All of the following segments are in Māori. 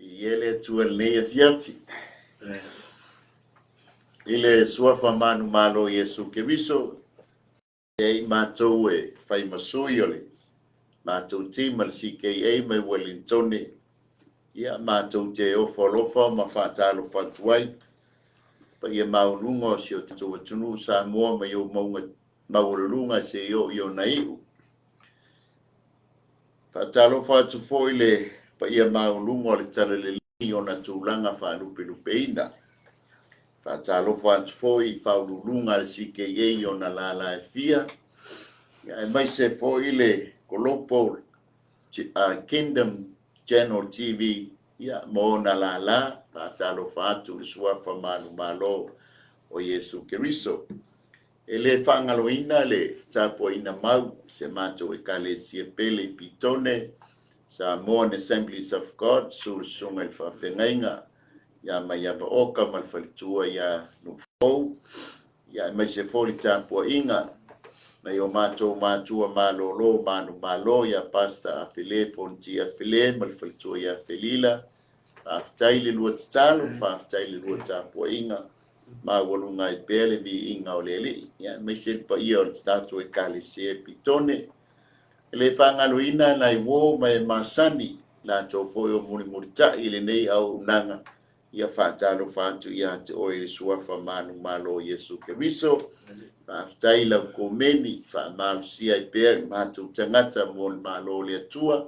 Iele tuel ne fiafi. Ile suafa manu malo Yesu Keriso. Ei matou e fai masui ole. Matou tima le CKA mai Wellington. Ia matou te ofalofa ma whaatalo whatuai. Pa ia maulunga si o tatu atunu sa mua mai o maulunga se i o naiu. Whaatalo whatu foile pa ia maulunga le tala le li o na tūlanga whalupe lupeina. Whaatalo whatu foi whaulunga le CKA o na la fia. Ia mai se foile kolopo Kingdom Channel TV. Ia mo na la whaatalo whatu le suafa manu malo o Yesu Keriso. Ele whangaloina le tapua ina mau se mato e kale sia pele pitone sa Mormon Assemblies of God sul sunga il whawhengainga ia mai aba oka mal whalitua ia nufou ia mai se foli tapua inga na yo mato matua malolo manu malo ia pasta apele fonti afele mal whalitua ia felila whaftaili lua tatalo whaftaili lua tapua inga ma walunga I pele vi inga o lele ya mai selpa ia o statu e kale se pitone le whangaloina nai wo mai masani la tofo o muni ta ile nei au nanga ia whaatalo whatu ia te oe suafa manu malo Yesu Keriso whaftaila komeni whaamalu sia I pele matu tangata mon malo le atua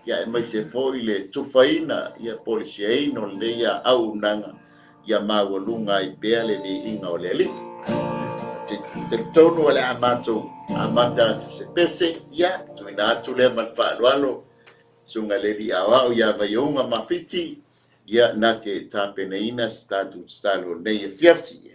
ia mai se foile tufaina ia polisiaino le ia au nanga ia mawalunga I pele vi inga o lele. Te tonu ale amata tu se pese ia tuina atu le malwalo sunga leli awao ia Vaiouga Mafiti ia nate tapeneina statu stalo nei fiafi.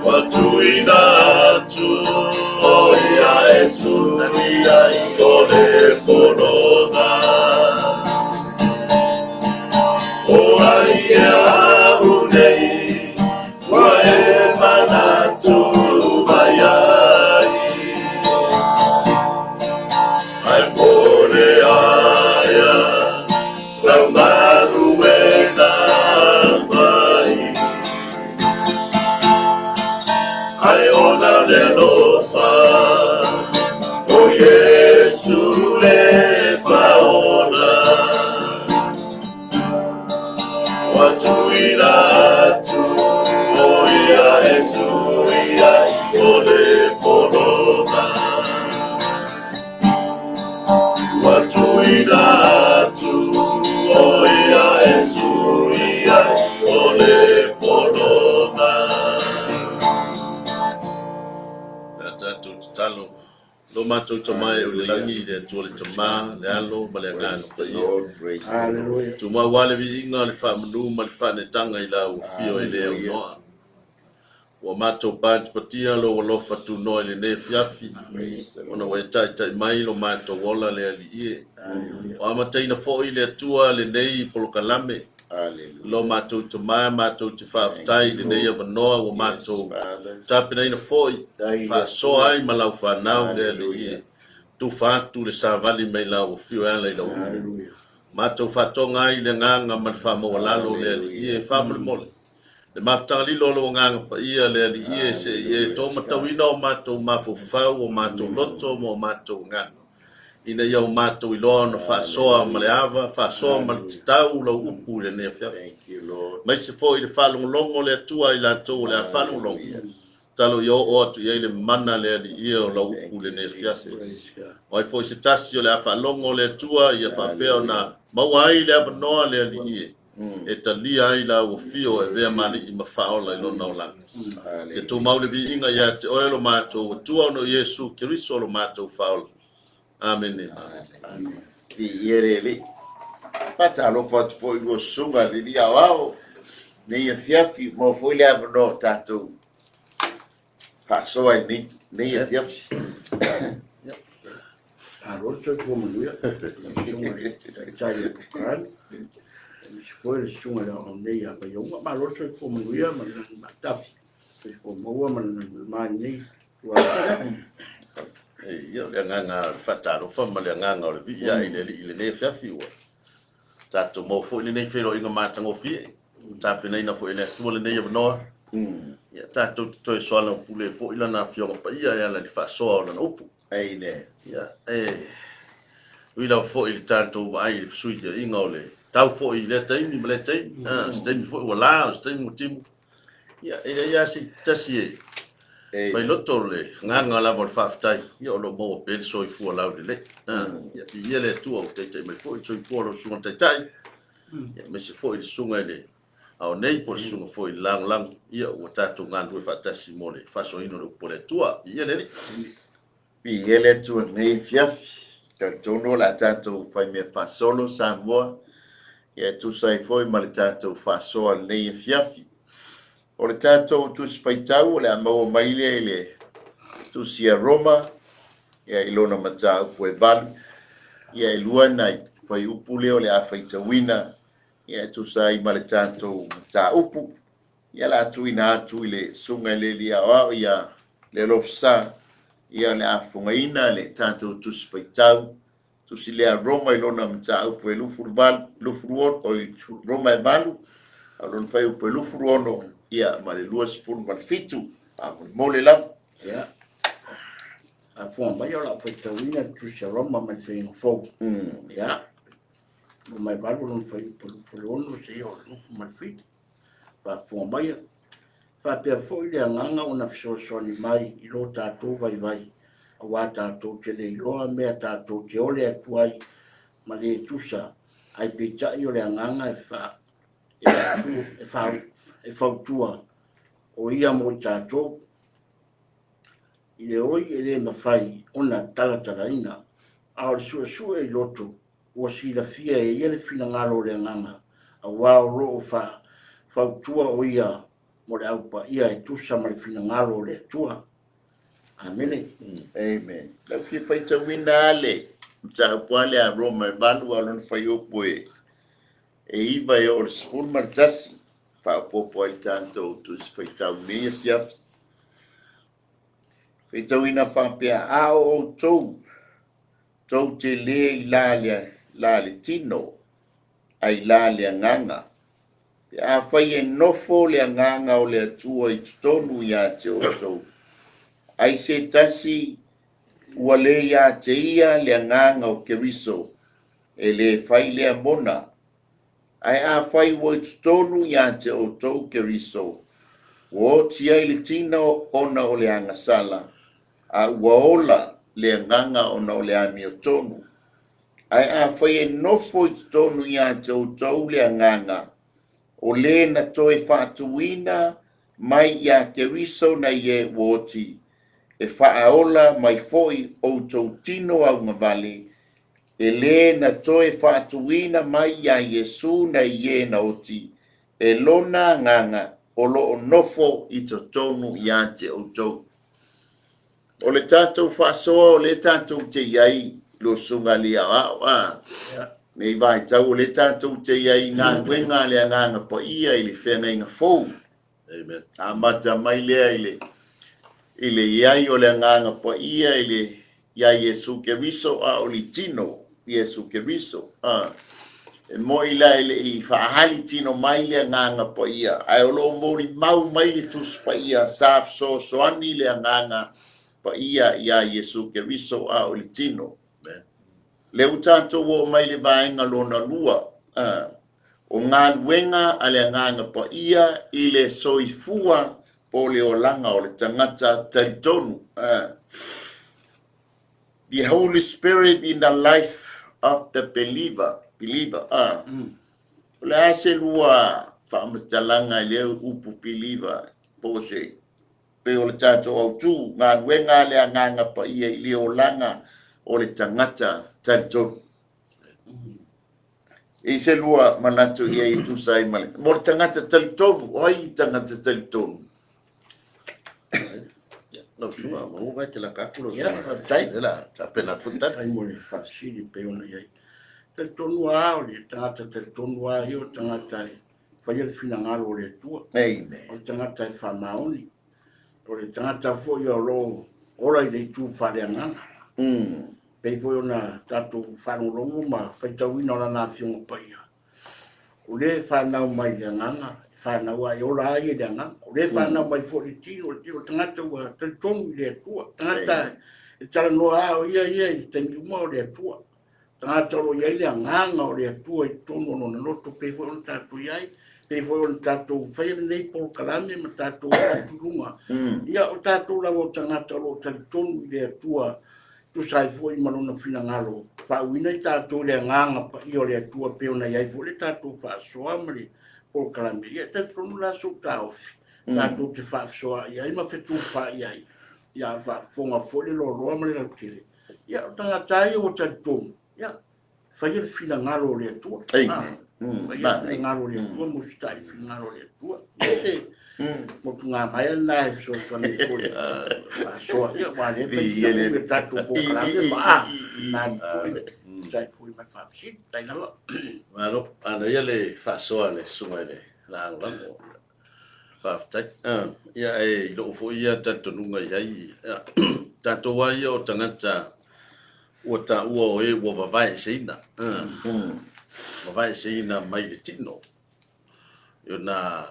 Watuina tu, oh ya Yesu. talia i ole polona. O ai e au nei, wa e manatu mai ai. Ai pole aia, sa maru e na vai. Ai ona le lofa, o Yesu le faona. Watu ina tu, o ia Yesu ia i ole polona. Watu ina tu, o ia Yesu ia i ole polona. Tatu talo lo mato to mai o le langi le to le tama le alo ma le ngalo pa i hallelujah tu ma wale vi inga le fa mnu ma le fa ne tanga i la o fio i le no wa mato pat patia lo lo fa tu no le ne fiafi ona we tai tai mai lo mato wola le ali e wa mata ina fo i le tua le nei polo kalame lo mato to mai mato te fa tai le nei of no wa mato tapina ina fo fa so ai malau fa now le ali tu fa tu le savali mai la o fio ala le mato fa tonga i le nganga ma fa mo lalo le ali e fa mo le maftali lolo nganga pa ia le ali e se e to matawina o mato mafufau o mato loto mo mato nganga ina ia o mato i loa na fa soa ma le ava fa soa ma le tau lo upu le ne fia mai se fo i le falongolongo le atua i la to le falongolongo talo yo o atu ia i le mana le ali ia o lo upu le ne fia o ai fo i se tasi o le falongo le atua ia fa peo na mawai le abanoa le ali ia e talia ai la o fio e vea mali i mafaola i lona o langa. E tō maule vi inga ia te oelo mātou, tua no Yesu, ke riso lo mātou faola. Amen. Amen. Ki iere li. Pata alo fatu po i go sunga li li awao. Ne ia fiafi, mo fo ile abano tātou. Fasoa i nit, ne ia fiafi. Roto ko manuia. Sunga i tai pukan. Foi sunga la onde ia Vaiouga ma roto ko manuia ma tafi. Ko mo ma mani wa Ia le nganga fataro fama le nganga o le vi ia ile le fiafi wa. Tato mo fo ile nei fero inga matango fi. Tapi nei na fo ile tu le nei no. Ia tato to e soala pule fo ile na fio pa ia ia la di fa so na upu. Ai ne. Ia wila fo ile tato ai suite inga ole. Tau fo ile tai ni le tai. Stem fo wala, stem motivo. Ia si tasi mai loto le nganga la vol faftai io lo mo pe so i fu la le ia le tu o te mai fo so i fu lo su te tai ia me se fo i sunga le au nei por sunga fo i lang ia o tatu ngandu fa tasi mo le fa so ino lo pole tua ia le pi ele tu nei fiaf ta tono la tatu fa me fa solo sa mo ia tu sai fo i mal tatu fa so nei fiafi o le tātou tu spaitau o le amau maile i le tu sia Roma ia i lona matau po e valu ia i lua nai fai upu leo le a faitawina ia tu sai ma le tātou mata upu ia la atuina atu i le sunga le lia o ia Lealofisa ia le a fungaina le tātou tu spaitau tu si le a Roma i lona matau po e lufuruon o i Roma e valu a lona fai upu e lufuruono ia ma le luas pun Mafiti a mole la ia a fo mai ora foi tawina tu se Roma ma se fo ia mai balu non foi por ono se o ma fit pa fo mai pa pe fo ile nganga una so ni mai i lo tatou vai a wa tatou te le lo me tatou te ole atuai ma le tusa ai pe ta i ole nganga e fa e fautua o ia mo tatou i le oi e le mawhai ona talataraina a o sua e loto o si la fia e ia le fina ngalo le nganga a wao ro fa fautua o ia mo le aupa ia e tusa ma le fina ngalo le tua Amen. Amen. Lau fi faitauina ale. Ta'apuale a Roma balu alon Vaiouga e iwa e o le sefulu malatasi. Fa'apopo ai tātou tu se faitaunia ia fiafi. Faitauina whapea a o tou. Tou te le I la le tino. Ai la le anganga. Pe a whai e nofo le anganga o le atua I tutonu ia te o tou. Ai se tasi ua le ia te ia le anganga o keriso. E le whai le mona. Ai a whai ua I tutonu ia te o tou keriso. O tia I le tina ona o le angasala. A ua ola le anganga ona o le ami o tonu. Ai a whai e nofo I tutonu ia te o tou le anganga. O le na toe whaatuina mai ia keriso na ie woti. E whaaola mai foi o tou tino au ngavale. E le na toe whaatuina mai ia Yesu na ie na oti. E lona nganga o lo nofo I to tonu ia te o tou. O le tātou whaasoa o le tātou te iai lo sunga lia a. Nei vai tau o le tātou te iai ngā wenga le nganga pa ia I le whenga inga fou. Amen. A mata mai lea I le iai o le nganga pa ia I le iai Yesu Keriso a o li tino Yesu Keriso. E mo ila I whaahali tino mai le nganga pa ia. Ai o lo mori mau mai le tus pa ia saf so ani le nganga pa ia Yesu Keriso a o li tino. Le utato wo mai le vaenga lona lua. O ngā luenga a le nganga pa ia I le soifua po le olanga o le tangata talitonu. The Holy Spirit in the life of the believer. Le ase lua whaamatalanga I le upu believer po se. Pe o le tato au tu ngā luenga le nganga pa ia I le olanga o le tangata talitonu. E se lua manatu ia I tu sai male. Mo le tangata talitonu, oi tangata talitonu. No sua, mo vai ke la kakulo Ya, sua. tai. Ela, ta pena futa. Ai mo le whaasiri pe ona iai. Talitonu a o le tangata talitonu a i o tangata e whaia le whina ngaro o le tua. Amen. O le tangata e whamaoni. O le tangata fo I o lo ora I le tu whare anganga. Pei fo ona tatou whanolongo ma whaitauina ona nā whionga paia. O le whanau mai le anganga. Whanau ai ora ai le anganga. O le whanau mai fo le tino tangata ua talitonu I le atua. Tangata e tala noa a o ia I temi uma o le atua. Tangata o iai le anganga o le atua I tono no noto pe fo ona tatou iai. Pe fo ona tatou whaia nei po kalame ma tatou taturunga. Ia o tatou lawa tangata o talitonu I le atua. Tu sai foi malona fina ngalo. Whauina I tatou le anganga pa I o le atua pe ona iai fo le tatou whaasoa mali. Po kalame. Ia tatou la so taofi. Tatou te whaasoa iai ma whetu wha iai. Ia whafonga fo le loroa mali la tele. Ia o tangata I o talitonu. Ia whaia le fina ngalo o le atua. Whaia le fina ngalo o le atua. Mustai fina ngalo o le atua. Ia mo tunga mai na so tone ko so ia wa le pe ia tatu po kalame ma na sai foi ma fa si tai na Malo, ana ia le whaasoa le sunga le lango. Whaftai. Ia e lo fo ia tatonunga iai. Tato wa ia o tangata ua ta ua o e ua wawai seina. Wawai seina mai le tino. Io na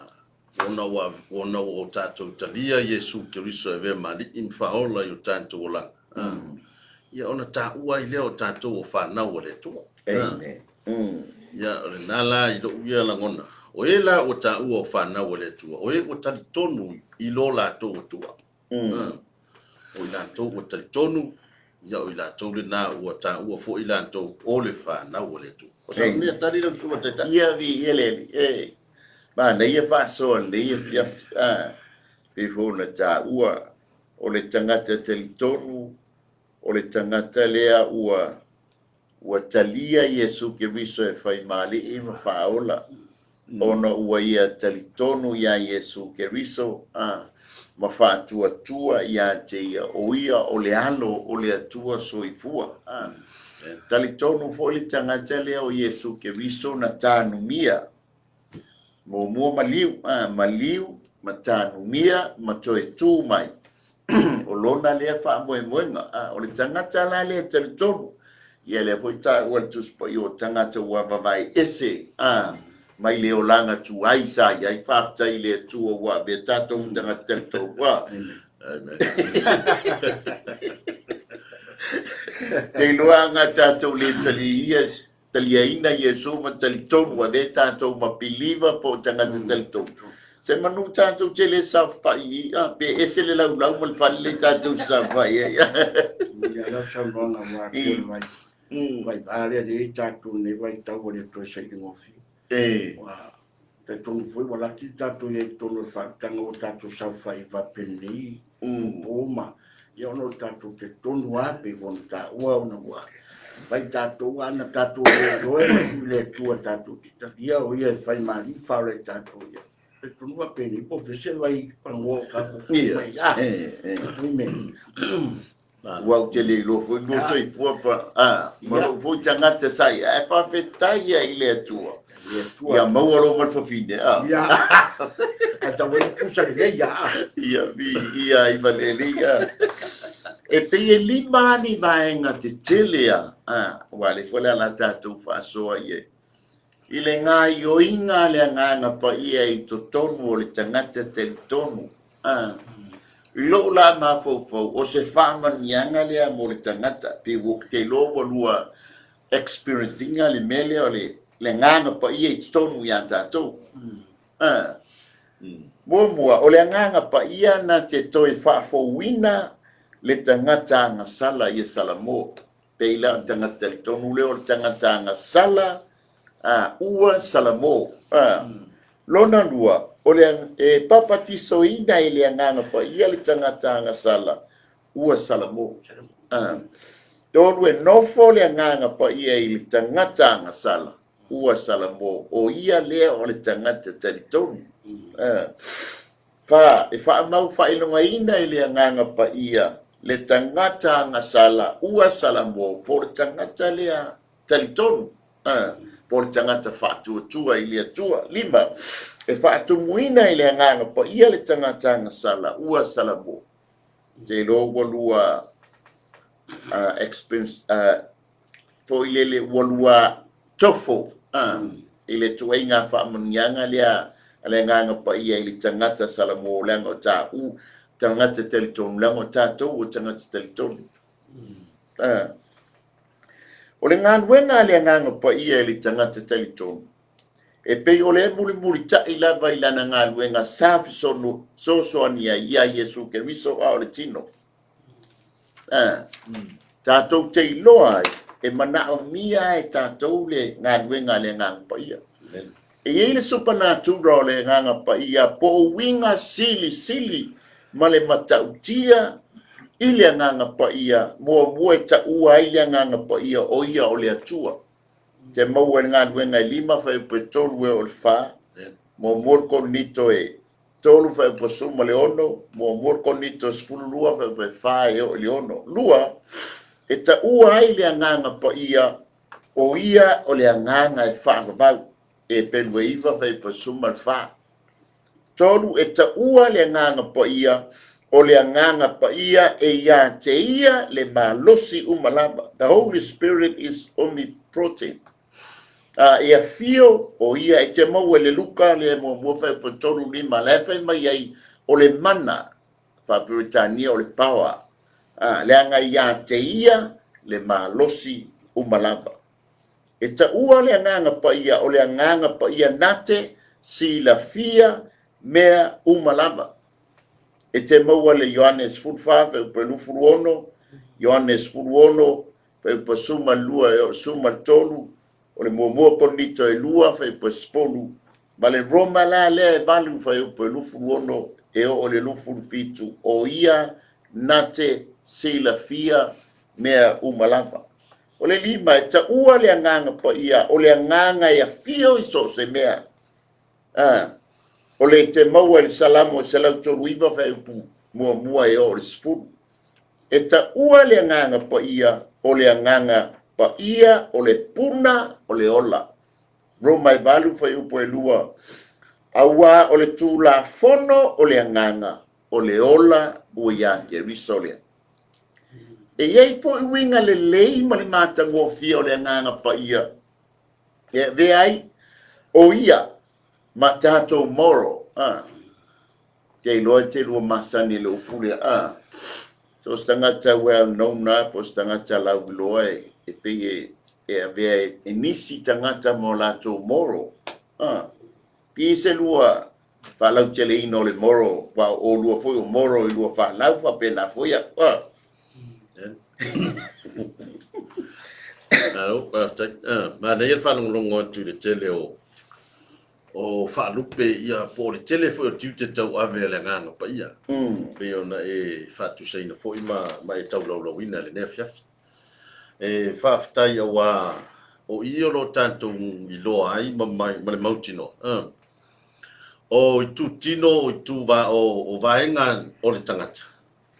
ona o tatou talia Yesu Keriso e ve mali in faola yo tatou ola. Ia ona ta ua I leo tatou o whanau o le tua. Amen. Ia o le nala I lo ia langona. O e la o ta ua o whanau o le tua. O e o talitonu I lo la tō o tua. O I la tō o talitonu. Ia o I la tō le nā ua ta ua fo I la tō o le whanau o le tua. O sa mea tali lau sua te ta. Ia vi ele. Ma na ia whaasoa le ia fiaf. Pe fona tā ua o le tangata talitonu. O le tangata lea ua talia Yesu Keriso e whai mali I ma whaola. ona ua ia talitonu ia Yesu Keriso ma fa'atuatua ia te ia o ia o le alo o le atua soifua talitonu fo'i le tagata lea o Yesu Keriso na tanumia mo mua maliu ma tanumia ma toe tu mai o lona lea fa'amoemoega o le tagata la lea talitonu ia le foi ta'ua le tuspa i o tagata ua vavae ese mai le olaga tuai sa iai fa'afetai le atua ua be tatou tagata talitonu ua te iloaga tatou le taliaina Iesu ma talitonu a le tatou mapiliva po o tagata talitonu se manu tatou te le safai pe ese le laulau ma le fale le tatou safai ia la saunga wa ko vai vale le tatou ne vai tau le to sai ngofi wa te tonu foi wala ki tatou e tonu fa tanga o tatou safai va peni poma ia no tatou te tonu ape von ta ua ona ua vai tatou ana tatou le tua tatou ia o ia fai mari fa le tatou ia te tonu ape ni po se vai pango ka mai ua ke le lo foi no soi puapa ma lo foi tagata sai e fa fetai i le atua ia maua lo mal fafine ia ata we kusa le ia i valelia e pe e lima ni vaenga te telea ua le fole ala tatou fa'asoa ia i le ngā ioinga le nganga pa ia i totonu o le tagata talitonu i lo la mafofo o se whamanianga lea mo le tagata pe ke lo walua experiencinga le mele o le nganga pa ia i totonu ia tatou mua o le nganga pa ia na te toi whafowina le tagata anga sala ia salamo pe ila tagata talitonu leo le tagata anga sala ua salamo lona lua o le papatiso ina i le nganga pa ia le tagata anga sala ua salamo tolu e nofo le nganga pa ia i le tagata anga sala ua salamo o ia lea o le tagata talitonu fa mau failonga ina i le nganga pa ia le tagata anga sala ua salamo po le tagata lea talitonu po le tagata fa'atuatua i le atua lima e fa'atumuina i le nganga pa ia le tagata anga sala ua salamo te lo walua experience to ile walua tofo i le tuenga fa'amanianga lea le nganga pa ia i le tagata salamo langa o ta tagata talitonu langa o tatou o tagata talitonu o le galuega le agaga pa ia i le tagata talitonu e pei o le muli ta'i lava i lana galuega sa fesono soasoania ia Iesu Keriso a o le tino tatou te iloa ai e mana'omia e tatou le galuega le agaga pa ia e iai le supernatural o le agaga pa ia po o uiga sili ma le matautia i le agaga pa ia mua e ta'ua ai le agaga pa ia o ia o le atua te maua le galuega e 5 faipetolu e o le fā mua le konito e 3 faipesuma le ono mua le konito e 12 faipefā e o le ono lua e ta'ua ai le agaga pa ia o le agaga e fa'avavau e pelu e 5 faipesuma le fā tolu e ta'ua le agaga pa ia o le agaga pa ia e ia te ia le malosi umalava. The Holy Spirit is omnipotent. Ia fio o ia e te mau e le luka le mua faipetolu 5 lefe mai ai o le mana Britania o le power le anga ia te ia le malosi umalava. E ta'ua le agaga pa ia o le agaga pa ia nate silafia mea umalava. E te maua le Ioanes fulfa fe pelufuruono Ioanes furuono fe pasuma lua e suma tolu o le mua konito e lua fe paspolu ma le Roma la le valu fe pelufuruono e o le lufuru fitu o ia nate silafia mea umalava o le 5 e ta'ua le agaga pa ia o le agaga e afio i so se mea O le te maua le salamo se lau tolu iwa whai upu mua e o le sifuru. E ta ua le anganga pa ia o le anganga pa ia o le puna o le ola. Roma i valu whai upu e lua. Aua o le tūla fono o le anganga o le ola ua ia ke risolea. E iei po i winga le lei ma le mata ngofia o le anganga pa ia. E ve ai o ia ma tato moro. Kei loa te lua masani le upule so stangata well known na po stangata lau loa e pe e ave e nisi tangata mo lato moro. Pi se lua fa lau tele ino le moro wa o lua foi o moro i lua fa lau fa pe la foi Alo, ma na ia whanong longo atu le tele o whaalupe ia po le tele foi o tiu te tau ave le ngano pa ia. Pe ona e whatu seina foi ma e tau lauina le nea fiafi. E whaafitai awa o iyo lo tanto i loa ai ma le mautino. O i tu tino o i tu o vaenga o le tangata.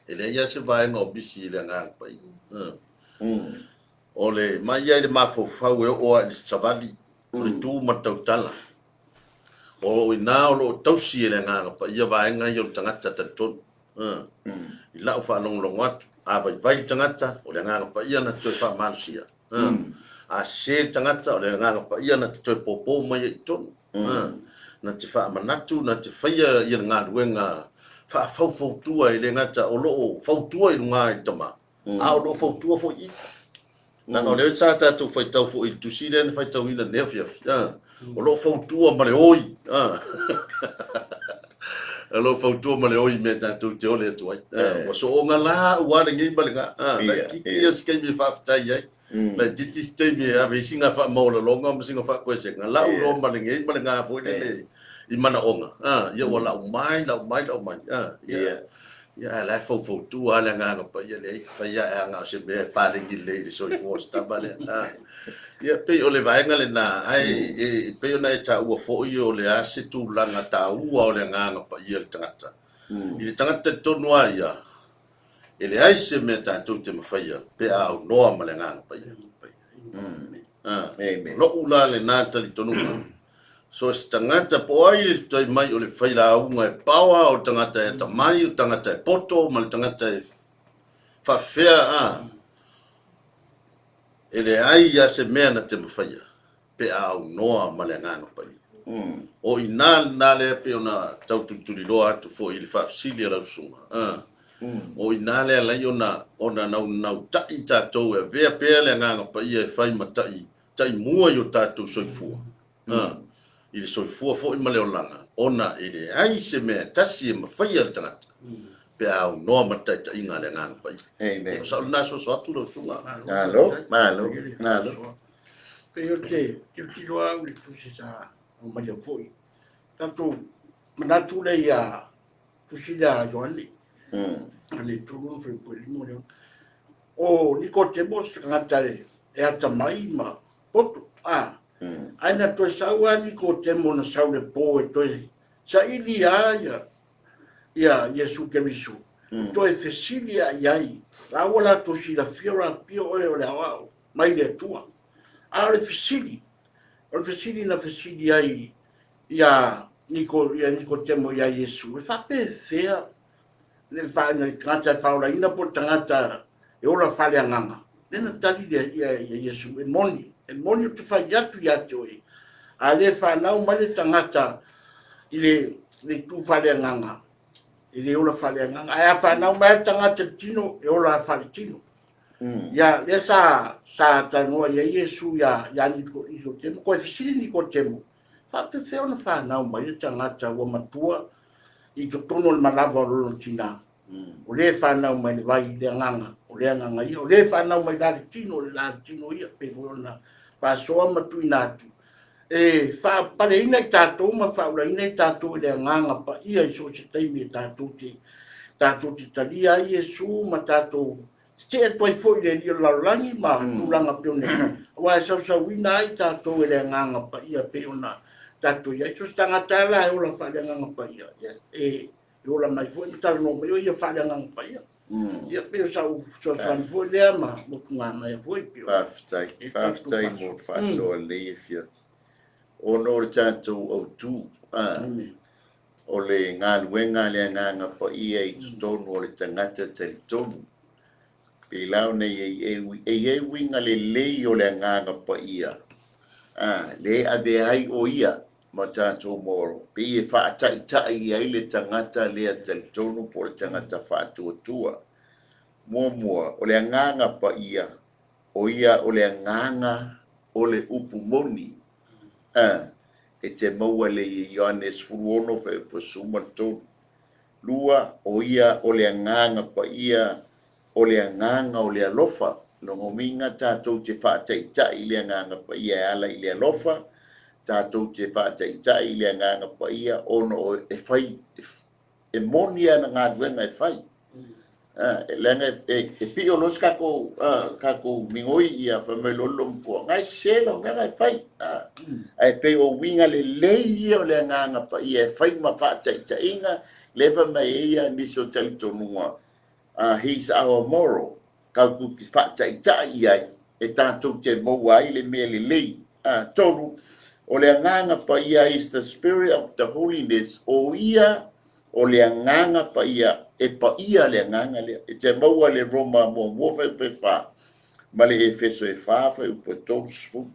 E le ia se vaenga o bisi le ngano pa ia. O le mai ai le mafofau e o a savali o le tu matautala o ina o lo tausi e le nganga pa ia vaenga i o tangata talitonu i lau whanonglongo atu a vai tangata o le nganga pa ia na toi whamanusia a se tangata o le nganga pa ia na toi popo mai i tonu na te whamanatu na te whaia i le ngaruenga whaafautua i le ngata o loo fautua i lunga i tama a o loo fautua fo i na no le sa ta tu foi tau fo il tu sile foi tau ina nervia o lo fo tu ma le oi lo fo tu ma le oi me ta tu te ole tu ai o so nga la wa le ngi balinga ki es ke mi fa ta ai la titi ste mi ave singa fa mo lo longa mo singa fa ko se nga la lo ma le ngi balinga fo le i mana onga ia wala mai ya la fo tu ala nga pa ia le fa ia nga se be pa le ngi le so fo sta bale ia pe o le vaenga le na ai e pe ona e ta ua fo i o le ase tu langa ta ua o le nga pa ia le tangata i le tangata tonu ia e le ai se me ta tu te mawhaia pe a o noa ma le nga pa ia lo ulale na talitonu so tangata po ai tai mai o le whaila unga e pawa o tangata e tamai o tangata e poto ma le tangata e whawhea e le ai ia se mea na te mawhaia pe au noa ma le nganga pai o ina le pe ona tau tuturi loa atu fo i le whawsili a rausunga o ina le lai ona nau tai tātou e vea pea le nganga pai e whai tai mua i o tātou soifua i le soifua fo i ma le olanga ona i le ai se mea tasi e mawhaia le tangata pe au noa matai ta inga le nganga pai o sa ulina so atu rausunga malo pe yo te kiloa u le tu se sa o ma le foi tanto manatu le ia tu si da joani ale tu no fe po limo le o ni ko te mos ngata e ata mai ma poto aina to saua ni ko te mo na sau le po e to sa ili ia Yesu ke visu to e fesilia iai la wala to si la fiora pio o le awa mai le tua ale fesili na fesili ai ia niko temo ia Yesu e fa pe fea le fa na kata faula ina po tangata e ora fale anganga nena tali ia Yesu e moni tu fa yatu e ale fa na o male tangata ile tu fale anganga ile ora fale anganga ai fa na o male tangata tino e ora fale tino ya esa sa tano ia Yesu ya ni ko temo ko fisili ni ko temo fa pe fea na fa na o male tangata o matua i to tono le malava lo tina o le fa na mai vai le nganga o le nganga i o le fa na mai dali tino le la tino ia pe ona pa so ma tu inatu e fa pale ina tato ma fa ula ina tato le nganga pa ia so se tai mi tato ti talia Yesu ma tato te toi foi le la langi ma tu langa pe ona wa so wina i tato le nganga pa ia pe ona tatu ia tu tagata la o la fa'aleanga paia e o la mai foi tala no mai ia fa'aleanga paia ia pe sa so san foi le ma mo nga mai foi pio Faftai mo faso le fia. Ono tato o tu o le galuega le agaga paia I totonu o le tagata talitonu. Pe lau nei e winga le lei o le agaga paia. Le aveai o ia ma tatou moro. Pe e whaataitai ai le tagata lea talitonu po le tagata whaatuatua. Mua o le agaga paia o ia o le agaga o le upu moni. E te maua le Ioannes furuono fe pasuma tonu. Lua o ia o le agaga paia o le agaga o le alofa. Longo minga tātou te whaataitai le agaga paia e ala I le alofa. Tātou te whaataitai le agaga paia ono e whai e moni ana ngā duenga e whai. E pio los kako mingoi ia whamelolo mpua. Ngai selo ngā ngai whai. Ai pe o winga le lei o le nganga pa ia e whai ma whaatai inga lewa mai ia niso talitonua. He's our moral. Kau ku ki whaatai ia e tātou te maua ai le mea le lei. Tonu o le nganga pa ia is the spirit of the holiness o ia o le nganga pa ia e pa ia le nganga le e te maua le Roma mo fe pe fa ma le Efeso e fa fa u potos o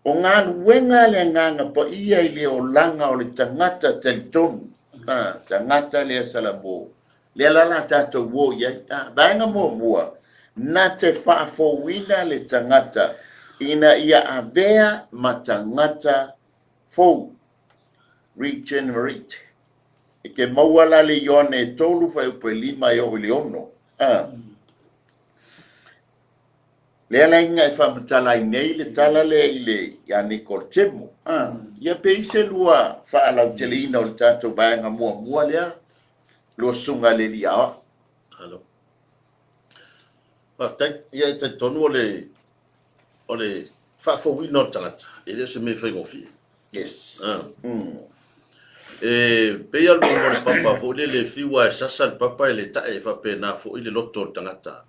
ngā nuenga le nganga pa ia I le o langa o le tangata talitonu tangata le salamo le lala tato wo ia bainga mua na te fa fo wina le tangata ina ia abea matangata fo regenerate e ke maua la le Ioane tolu fa upe lima o le ono. Le ala inga e whamatala I nei le tala le I le Iane Kortemo. Ia pe ise lua wha alau tele ina o le tātou baenga mua lea. Lua sunga le li awa. Hello. Ia e te tonu o le whawhawina o tangata. E leo se me whaingofi. Yes. Pe al mo le papa fo le fiwa sasa le papa le tae fa pe na fo le loto tangata.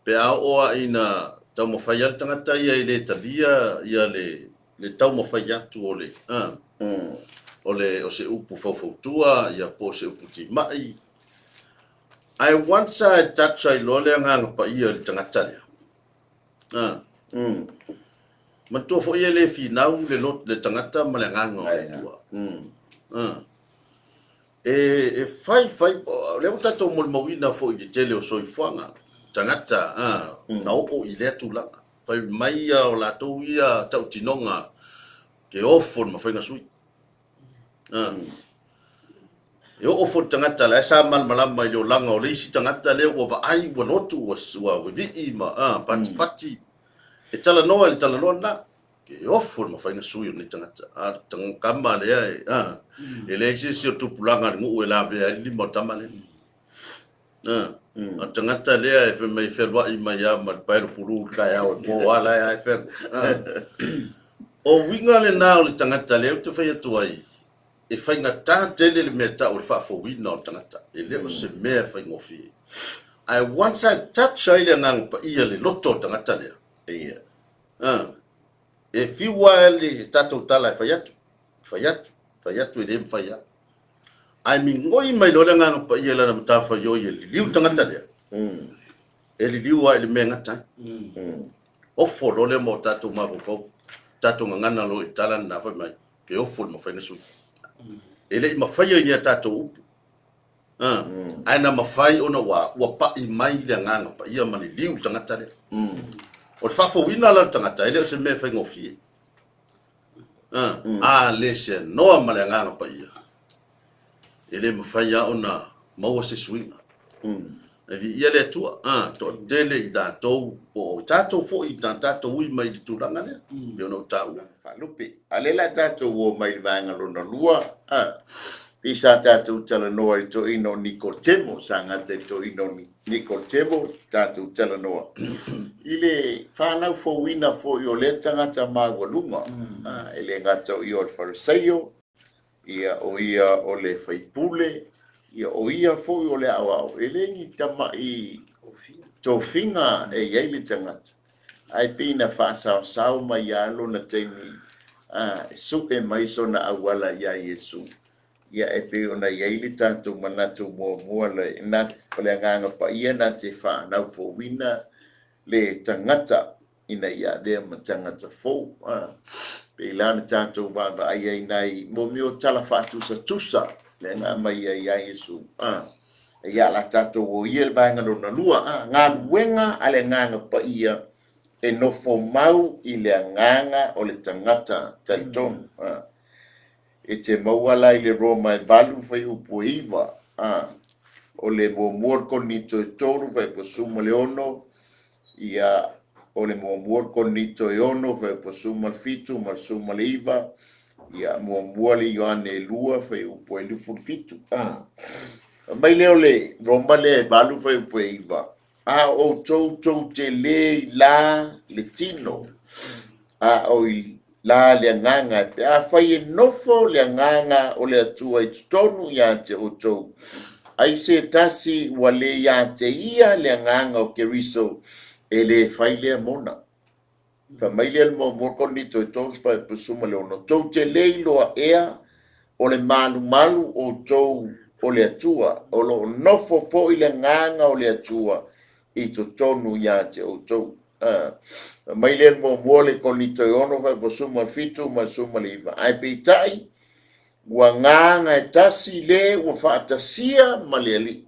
Pe a oa ina tau mo fai al tangata ia le talia ia le tau mo fai atu o le. O se upu fautua ia po se upu ti mai. I once I touch I lo le nga pa ia le tangata le. Mato fo ia le finau le lot le tangata ma le nga tua. E fai le tato mo mawina fo I tele o soifanga tangata na o I le tulanga fai mai o la to ia tau tinonga ke ofo ma fai na sui e ofo tangata la sa mal malama I o langa o le isi tangata le o va ai wa notu wa vi ma pati e tala no na ke ofo ma fai na sui o ni tangata tang kama le e le isi o tupulanga ngu e la ve ali mo tamale a tangata le e fe mai felwa I mai ya ma pai puru ka ya o po ala ya fe o winga le na o le tangata le te fai atu ai e fai ngata tele le meta o le fa fo wina o tangata e le o se me fai ngofi I once I touch I le ngang pa ia le loto tangata le e fiwa le tato tala fai atu e le fai ya ai mi ngoi mai lo le ngang pa ia la mata fa yo ye liu tangata le e liu wa le me ngata o fo lo le mo tato ma fo tato ngana lo tala na fa mai ke o fo mo fa ne su ele ma fa ye tato upu ai na ma fai ona wa pa I mai le nganga pa ia ma liu tangata le o fa fo wina la tangata ele se me fa ngofi le se no ma le nganga pa ia ele ma fa ya ona ma wa se swinga ia le tua to tele I tātou po tātou fo I tātou ui mai tu langa le yo no tau Falupe alela tātou o mai vanga lona lua Pisa tātou tala noa I to ino Nicotemo, sanga te to ino Nicotemo, tātou tala noa. Ile whanau fo wina fo I o le tangata māwalunga, ele ngata I o le Farisaio, ia o le Faipule, ia o ia fo I o le awao, ele ngi tama I tofinga e iei le tangata. Ai pina whaasau mai alo na teimi, su e maiso na awala ia Yesu. Ia e pe ona iei le tātou manatu mua le nat le nganga pa ia na te whanau fo wina le tangata ina ia dea ma tangata fo. Pe lana tātou baba ai ai nai mo mio tala whātusa tusa le ngā mai ia Yesu. Ia la tātou o ia le vanga no na lua. Ngā luenga ale nganga pa ia e nofo mau I le nganga o le tangata talitonu. E te mauala I le Roma e valu fai upo iwa. O le muamua konito e tolu fai posuma le ono. Ia o le muamua konito e ono fai posuma le fitu, marsuma le iwa. Ia muamua le Ioane e lua fai upo e lufu le fitu. Mai leo le Roma le valu fai upo e iwa. O tou te le la le tino. O I la le nganga pe a fai nofo le nganga o le atua I tonu ia te o tou. Ai se tasi wa le ia te ia le nganga o keriso e le fai le mona. Fa mai le mo koni to tou pa pusuma le ono tou te le loa ea o le malu o tou o le atua o lo nofo fo I le nganga o le atua I to tonu ia te o tou. Mai le mo le konito I ono fa posuma fitu ma suma le iwa. Ai pe tai wa nganga e tasi le wa whaatasia ma le ali.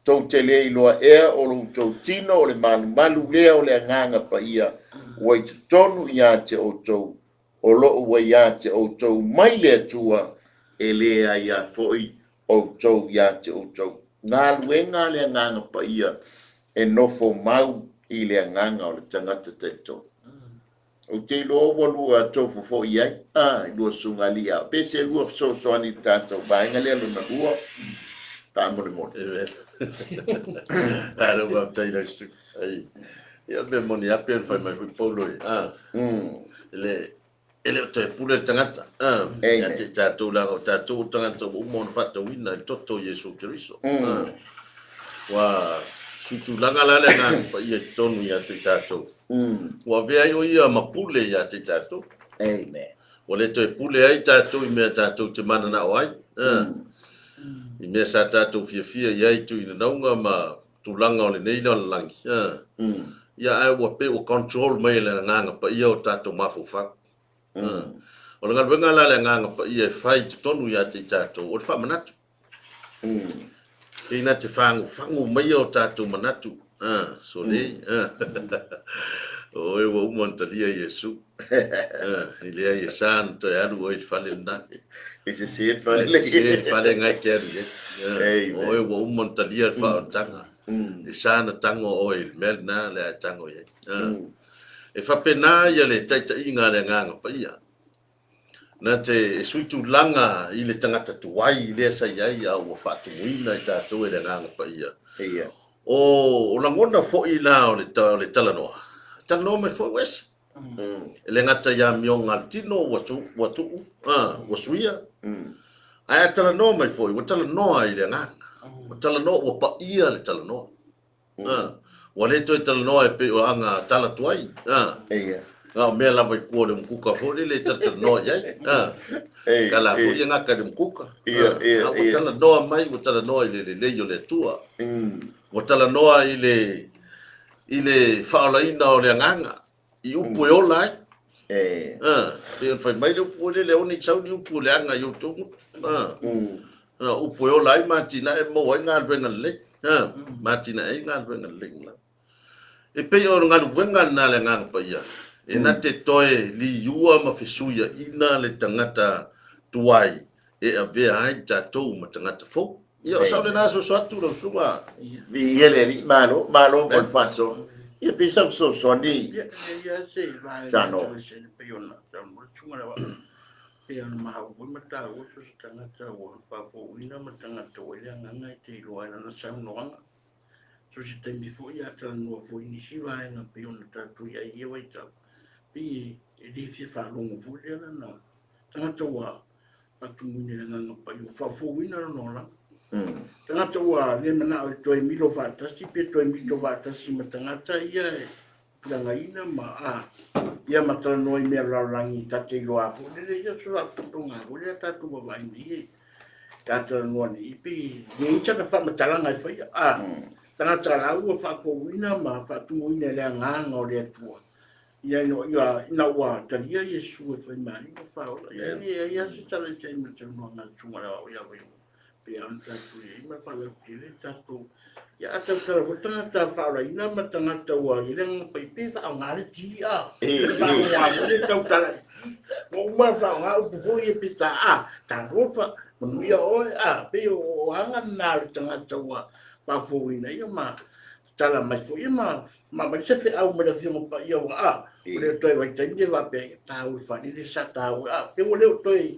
Tau te le iloa ea o lo tau tino o le malu lea o le nganga pa ia wa I tonu ia te o tau o lo wa ia te o tau mai le atua e lea ia foi o tau ia te o tau. Ngā luenga le nganga pa ia e nofo mau I le nganga o le tangata te tau. O te loa walua tofu fo iai, lua sunga lia. Pese lua so ani tātou, bainga lea luna lua, tā mone mone. Aro wa taira stu. Ai. Ia me moni ape en fai mai fu polo. Ele o te pule tangata. Ia te tātou la o tātou tangata o mon fata wina I toto Yesu Keriso. Wa sutu langa lale ngā pa ia tonu ia te tātou. Wa vea yo ia mapule ia te tātou. Amen. Wa le toi pule ai tātou I mea tātou te mana na o ai. I mea sa tātou fia iai tu ina naunga ma tūlanga o le neila o le langi. Ia ai wa pe o control mai le nganga pa ia o tātou mafufak. O le ngaluenga la le nganga pa ia fai te tonu ia te tātou. O le wha manatu. Ina te whangu mai o tātou manatu. So le. O e wa umantalia Yesu. I lea Yesan to aru o I whale na. Is it said for I se whale ngai ke aru. O e wa umantalia wha o tanga. I sana tango o I mel na le a tango ye. E whapena ia le taita inga le nganga pa ia. Na te suitu langa I le tangata tuai le sa iai au wa whatu muina I tātou e le nganga pa ia. O langona fo I la o le talanoa. Talanoa me fo wes. Le ngata ia mionga tino watu wasuia. Ai talanoa mai fo I talanoa I le nganga. Talanoa wa pa ia le talanoa. Wa le toi talanoa e pe o anga tala tuai. Ngā mea lawa I kua le mkuka hori le talanoa iai. Kala hori ngaka le mkuka. Wa talanoa mai, wa talanoa I le leio le tua. Wa talanoa I le whaolaina o le nganga. I upu e ola ai. Pe fai mai le upu le oni tau ni upu le anga I utungu. Upu e ola ai matina e mo ai ngā ruenga le. Matina e ngā ruenga le. E pe o ngā ruenga na le nganga pa ia. E na te toe li iua ma fesuia ina le tangata tuai. E a vea ai tātou ma tangata fo. Ia o sao le nā so atu lau sunga. Vi ele li malo con faso. Ia pisa so ni. Ia se vai. Tano. Se pe ona. Sunga pe ana mahau ko mata o so tangata o pa fo ina matangata o ia nganga i te iloa na saunoanga so se te mi fo ia tala no fo ini si vai na pe ona tatu ia ia wai tau pe e le fia fa longo fo ia na tangata wa pa tu mune nganga pa yo fa fo ina no la tangata wa le mana o to mi lo fa ta si pe to mi to va ta si matangata ia langa ina ma ia matala noi mea raurangi ta te iloa po le ia so la putunga o le tatu wa vai ni tata no ni ipi ni cha ka fa matalanga i fai tanga tala u fa ko wina ma fa tu wina le nga o le tua ia no ia na wa ta ia yesu e fai mari ko fa o ia se tala che me te no nga tuma la o ia we pe an ta tu ia ma fa le tele ta tu ia ta tala ko tanga ta fa la ina ma tanga ta wa ia nga pe pe fa nga le ti fa wa le ta tala o ma fa nga u po ia pizza ta ropa ia o pe o anga na tanga ta wa pa fo ina ia ma tala mai fo ia ma se fe au me le fio pa ia o le toi vai tende va pe ta u fa ni sa ta u pe o le toi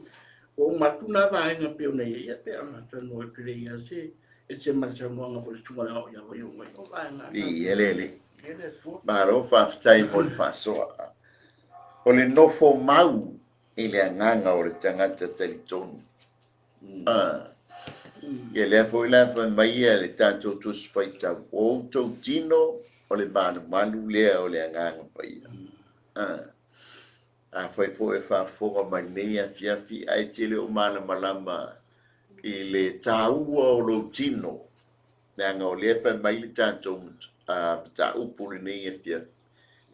o ma tu na va nga pe ona ia pe ana ta no pe ia se e se ma se mo nga fo tu ma la ia vai o mai o va nga ele ma ro fa tai mo fa so o le no fo mau ele nganga o le tangata talitonu ia le foi la fa mai le tanto tu fai ta o to tino o le bana malu le o le nganga pai foi foi fa fo mai le fia fi ai tele o mana malama i le tau o lo tino nga o le fa mai le tanto ta upu le nei fia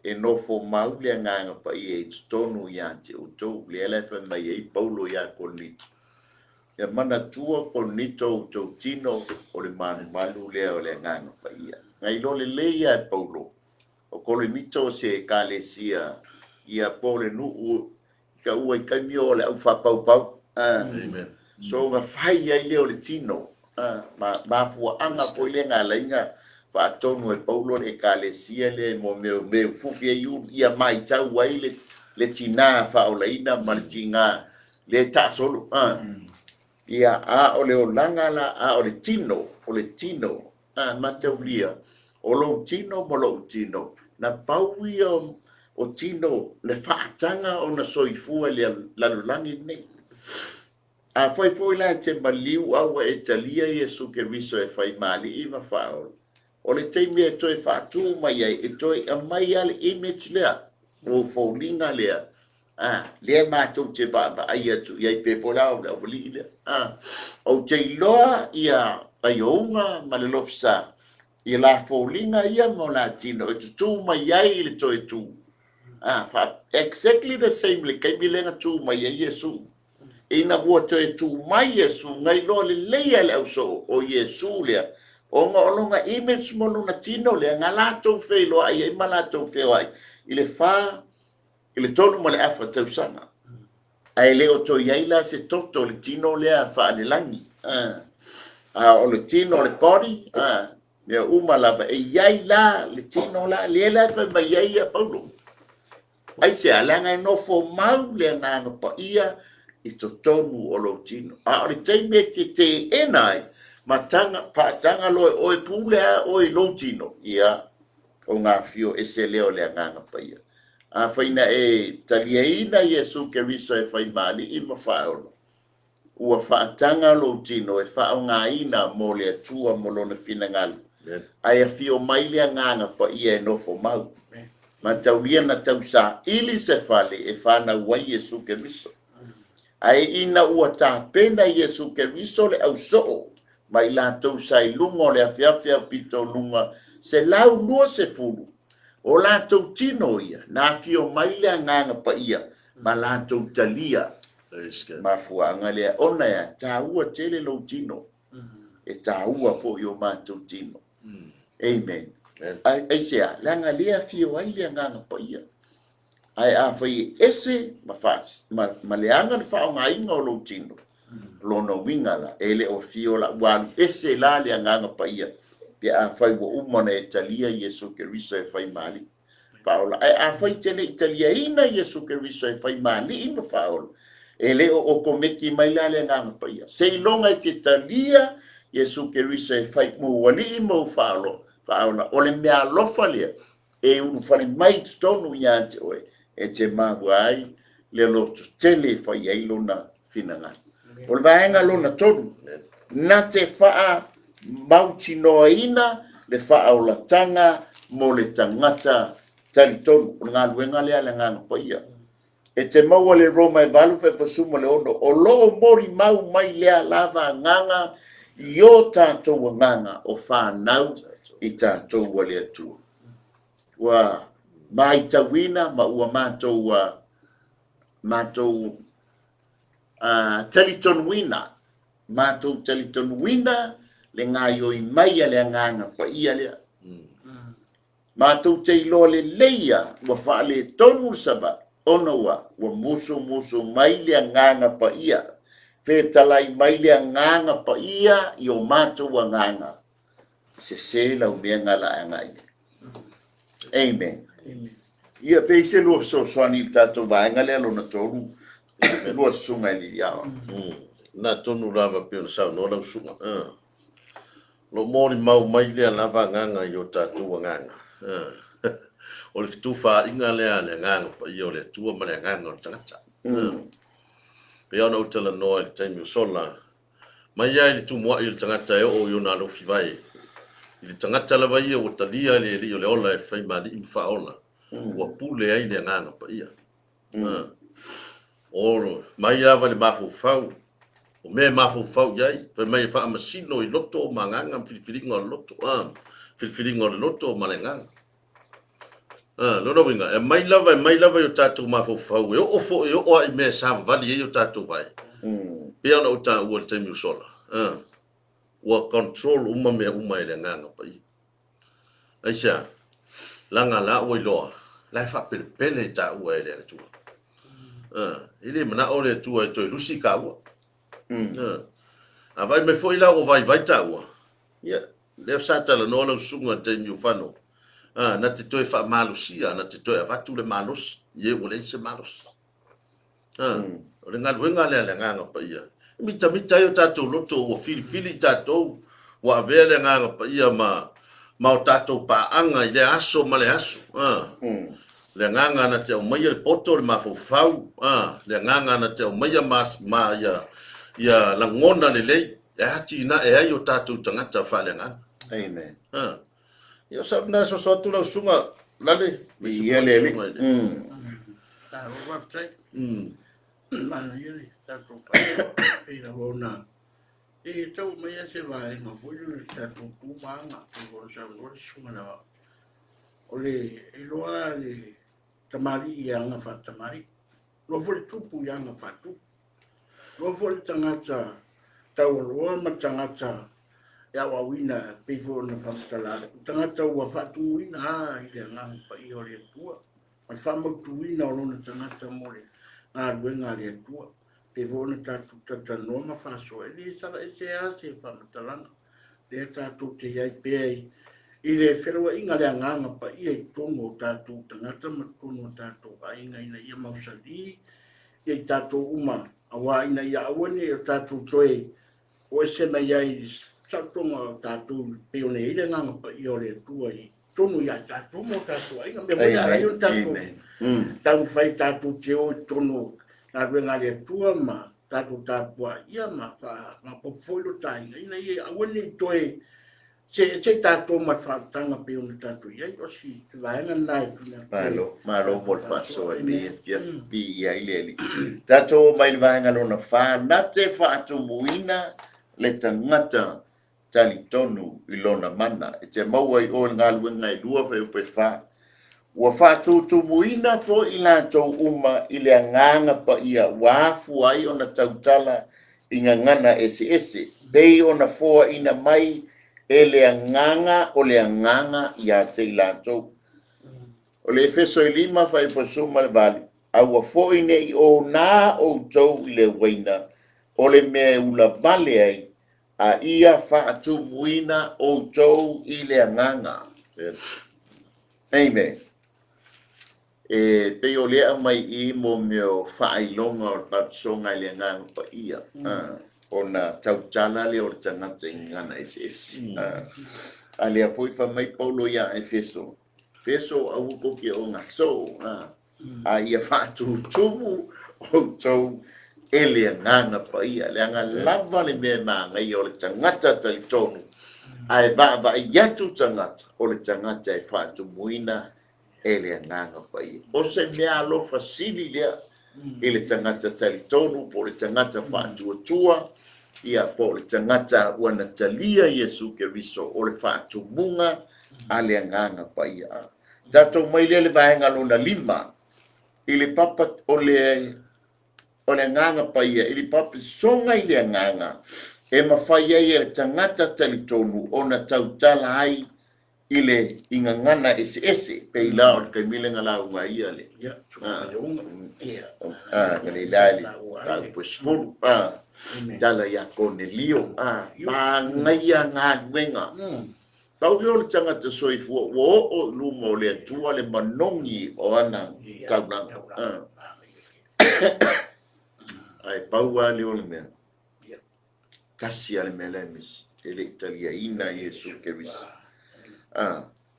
e no fo mau le nganga pai e tonu ya te o to le fa mai e paulo ya koli ia mana tua ko nito to tino o le malu le o le nganga pa ia ngai lo le leia paulo o ko le nito se kalesia ia po le nu ka ua ka mi o le au fa pau pau amen so nga fai ia le o le tino ma fu anga po le nga lenga fa tonu e paulo e kalesia le mo me fu fie ia mai tau wai le tina fa o le ina maltinga le ta solo ia o le olanga la o le tino mataulia o lo tino mo lo tino na paui o tino le faatanga o na soifua le lalulangi nei foi la te maliu au e talia Yesu ke riso e fai mali i mafao o le teimi e toi fatu mai e toi a mai ale image lea o faulinga lea le mātou te baba ai atu iai pe folau le avali le o te iloa ia Vaiouga ma Lealofisa ia la faulinga ia mo la tino e tutu mai ai le toi tu fa exactly the same le kai bilenga tu mai ai Yesu ina bua toi tu mai Yesu ngai lo le leia le auso o Yesu le o ngolonga image mo na tino le ngala to felo ai malato feo ai ile fa ile tonu mo le afa tausanga ai le o to yaila se toto le tino le afa le langi o le tino le body ya uma lava e yaila le tino la le la fa mai ya paulo ai se alanga no fo mau le nganga pa ia i to tonu o lo tino o le teime te enai matanga patanga lo o e pule o i lo tino ia o ngā fio e se leo le nganga pa ia faina e taliaina Yesu ke riso e fai mali i mawhaolo. Ua whaatanga lo tino e whaongaina mo le atua mo lona finangalu. Ai a fio maile nganga pa ia e nofo mau. Ma taulia na tausa ili se fale e whana wai Yesu ke riso. Ai ina ua ta pena Yesu ke riso le au soo. Mai la tausa i lungo le afiafia pito lunga se lau lua se fulu. O lātou tino ia, nā fio maile nganga pa ia, ma lātou talia, ma fuanga lea, ona ia, tā ua tele lo tino, e tā ua fo i o mātou tino. Amen. Ai sea, langa lea fio aile nganga pa ia. Ai a fai ese, ma leanga ni whao ngā inga o lo tino, lono winga la, ele o fio la, walu ese la lea nganga pa ia. Pe a fai wa umana e talia Yesu ke riso e fai mali. Paola, a fai tele Italia ina Yesu ke riso e fai mali ima Paola. e le o komeki mai le nganga pa ia se longa te talia Yesu ke risa e fai mo wali mo faalo o le mea lofa le e unu fale mai tonu ia te oe e te mawai le lo tele fai ai lona finanga o le vaenga lona tonu na te faa mauti noa ina le faa o la tanga mo le tangata talitonu o ngā luenga lea le nganga pa ia e te maua le Roma e valu fe pasumo le ono o loo mori mau mai lea lava nganga i o tātou nganga o whānau i tātou wale atua. Wa mai tawina ma ua mātou talitonu wina. Mātou talitonu wina le ngā yoi mai a le nganga pa ia lea. Mātou te ilo le leia wa wha le tonu saba. Ona wa musu mai le nganga pa ia. Fetalai mai le nganga pa ia i o mātou wa nganga. Se lau mea ngala ngai. Amen. Ia pe se lua so swani tātou vaenga le alo na tonu. Lua sunga li iawa. Na tonu lava pe ona sa no lau sunga. Lo mori mau mai le lava nganga i o tātou wa nganga. O le fitufa inga lea le nganga pa i o le tua ma le nganga o tangata. Pe ana utala noa le taimi o sola. Mai ia le tumua i le tangata e o i o na lo fiwai. I le tangata la vai o talia le o le ola e fai mali i mwhaola. Ua pule ai le nganga pa ia. Oro, mai awa le mafufau. O me mafufau iai. Fai mai e wha amasino i loto o manganga filifilinga o loto. Filifilinga o loto o malenganga. Lono winga, e mai lava yo tātou mafufau. E o fo e o ai me sa vali e yo tātou vai. Pea na uta ua le taimi usola. Ua control uma mea uma e le nganga pa i. Aisa, langa la ua iloa. Lai wha pele ta ua e le tua. Ile mana o le tua e toi lusi ka ua. A vai me fo ila o vai ta ua. Ia, le sa la no la sunga taimi u Fono. Na te toi wha malusia, na te toi avatu le malus. Ie ua le se malus. O le ngaluenga le nganga pa ia. Mita yo tātou loto o fili tātou wa vele nganga pa ia ma o tātou paanga i le aso ma le aso. Le nganga na te o maia le poto le mafufau. Le nganga na te o maia ma ia langona le lei. E hati na e ai o tātou tangata wha le nganga. Amen. Ia sa na so tu la sunga lale. Ia le. Ta o waftai. Mana yele tātou paia. E la wona. E tau mai se vai ma foi le tātou tūmanga. E wona sa ngore sunga na. Ole e loa le tamari i anga wha tamari. Lo fole tupu i anga wha tupu. Lo fole tangata tau roa ma tangata e awa wina peifo na whamatalare. Tangata ua whatu wina i le ngang pa i o le tua. Mai whamautu wina o lona tangata more. Ngā ruenga le tua. Peifo na tātou tata noa ma whaso. E le sara e se ase whamatalanga. Le tātou te iai peai. I le wherewa inga le nganga pa i e tono o tātou tangata ma tono o tātou ainga ina ia mausali. I e tātou uma. Awa ina ia awane o tātou toe. O e sena iai satonga o tātou peone i le nganga pa i o le tua i. Tono ia tātou mo tātou ainga. Mea mea ai o tātou. Tau whai tātou te o tono. Nā ruenga le tua ma tātou tāpua ia ma popoilo tāinga. Ina ia awane toe. Se tātou matwhatanga pe ona tātou iai o si te vaenga nai tuna. Malo mol faso e me pi iai leli. Tātou mai le vaenga lona whanate whaatu muina le tangata talitonu i lona mana. E te maua i o ngā luenga i lua whai upe wha. Ua whaatu tu muina fo i lātou uma i le nganga pa ia wafu ai ona tautala i ngangana ese. Dei ona foa ina mai e le nganga o le nganga ia te ilatou. O le Efeso i 5 fai pasuma le vali. Aua foi nei o nā o tau i le waina. O le mea ula vale ai. A ia whaatu muina o tau i le nganga. Amen. pe o lea mai I mo meo whailonga o papsonga le ngang pa ia. Ona tautala le o tangata I ngana SS. A lea foi fa mai paulo ia Efeso. Efeso au koke o ngā so. A ia whātu tumu o tau ele nganga pa ia. Le anga lava le mea ngai o le tangata talitonu. Ai ba iatu tangata o le tangata e whātu muina ele nganga pa ia. O se mea alofa sili lea ele tangata talitonu po le tangata whātu atua. Ia po le tangata wana talia Yesu Keriso o le whātu munga a le nganga pa ia. Tatou mai le vaenga lona 5 I le papa o le nganga pa ia, I le papa songa I le nganga e mawhai ai le tangata talitonu o na tautala ai I le ingangana ese pe ila o le kaimilenga lau ngā ia le. Ngale lali, lau puespuru, dala ia Cornelio, ngaia ngā wenga. Tau leo le tangata soifua, o luma o le atua le manongi o ana taunanga. Ai paua leo le mea. Kasi ale mea lemis, ele italia ina Yesu Keriso.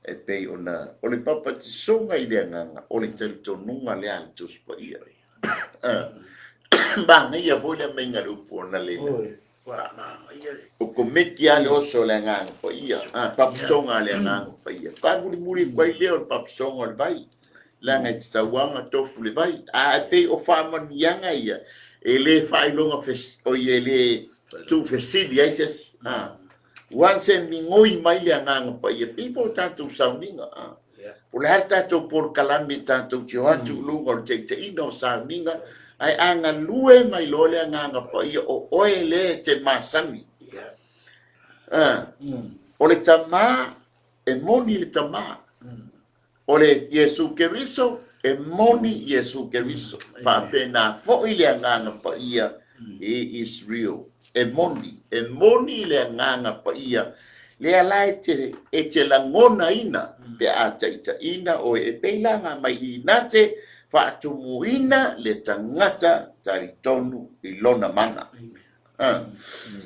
E pei ona, o le papa ti songa I le nganga, o le talitonunga le antus pa ia. Ba ngai foi le menga lupo na le. O kometi ale oso le nganga pa ia. Papa songa le nganga pa ia. Pa muri kwai leo papa songa le vai. La ngai tsawanga tofu le vai. Pei o fama yanga ia. Ele fai longa fes o ele tu fesidi ai ses. Once en mingoi mai le nganga pa ia. People tanto sauninga. O le hata to por kalami tanto joatu lungo te ino sauninga. Ai anga lue mai lole nganga pa ia o oele te masani. O le tama e moni le tama. O le Yesu Keriso e moni Yesu Keriso. Pa pena fo ile nganga pa ia e Israel. E moni le nganga pa ia. Le alai te langona ina pe ata ina o e peilanga mai inate Faatumuina le tangata talitonu I lona mana.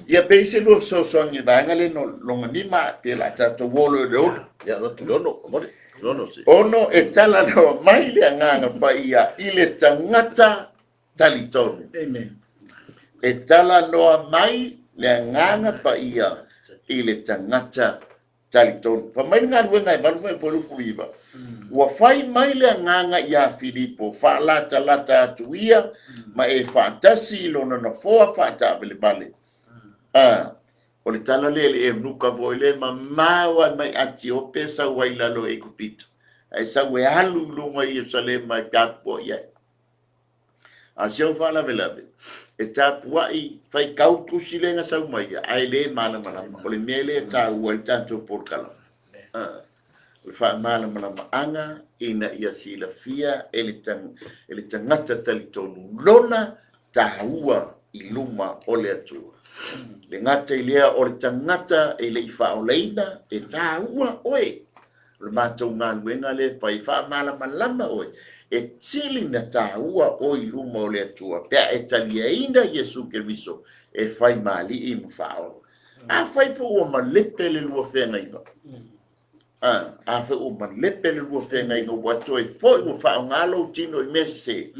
Ia peise lo so ngi vanga le no longa nima pe la tato wolo le o. Ya no tulono, lono si. Ono e tala no mai le nganga pa ia I le tangata talitonu. Amen. E tala no mai le nganga pa ia I le tangata talitonu. Pa mai ngā ruenga I maru fai polu fuiva. Ua fai mai le nganga ia Filipo fa lata atuia ma e fantasi lona na foa fata bale. O le tala le e nuka voile ma mawa mai Ethiopia sa wailalo e kupito. Ai sa we halu lunga I Jerusalem mai kapo ia. A sio fala velave. E tapua I fai kautu silenga sa mai ai le mana. O le mele ta ua tanto por kala. Le fa mala anga ina ia sila fia ele tangata talitonu lona tahua I luma ole atua. Le ngata ilea o le tangata ele I whaoleina e tahua oe. Le mātou ngā nuenga le fai wha mala malama oe. E tili na tahua o I luma ole atua. Pea e talia ina Yesu Keriso e fai mali I mwhao. A fai po ua malepe le lua whenga iwa. A fe o malepe le lua whenga inga wato e foi mo whao ngalo tino I mese.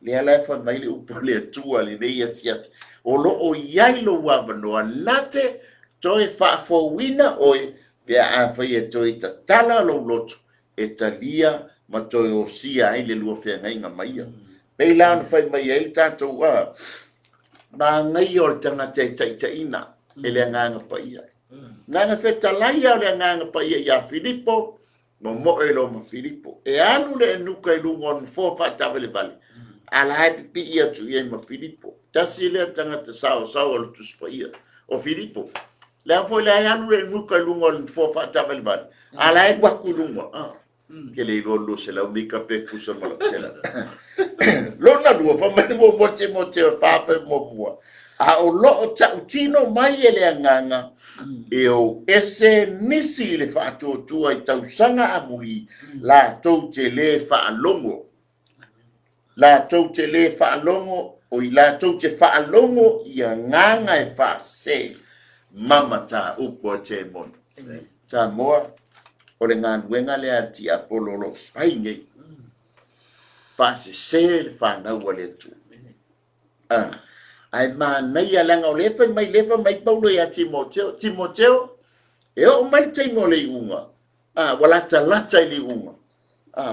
Le ala e wha mai le upo le atua le reia fiat. O lo o yailo wabanoa nate toi wha fo wina oe pia a whai e toi ta tala lo loto e talia ma toi o sia ai le lua whenga inga maia. Pei lana whai mai e tatou ma ngai o le tangata e taitaina e le nganga pa ia. Nganga feta laia le nganga pa ia Filipo, mo elo ma Filipo. E anu le nuka I lungon fo fata vale vale. Ala hai pipi ia tu ia ma Filipo. Tasi le tangata sao al tu spa ia. O Filipo. Le foi le anu le nuka I lungon fo fata vale vale. Ala hai waku lungo. Ke le lolo se la umika pe kusa mala se la. Lona lua fa mai mo mote pa pe mo mua. a o lo tautino mai e le anganga e o ese nisi le whaatotua i tausanga amui la tau te le whaalongo. La tau te le whaalongo o i la tau te whaalongo i a nganga e whaase mama ta upo te mon. Ta moa o le ngā nuenga le ati a pololo spainei. Whaase se le whanau a le tu. Ai ma nei alanga o lefa mai paulo ia Timoteo e o mai tengo le unga walata lata le unga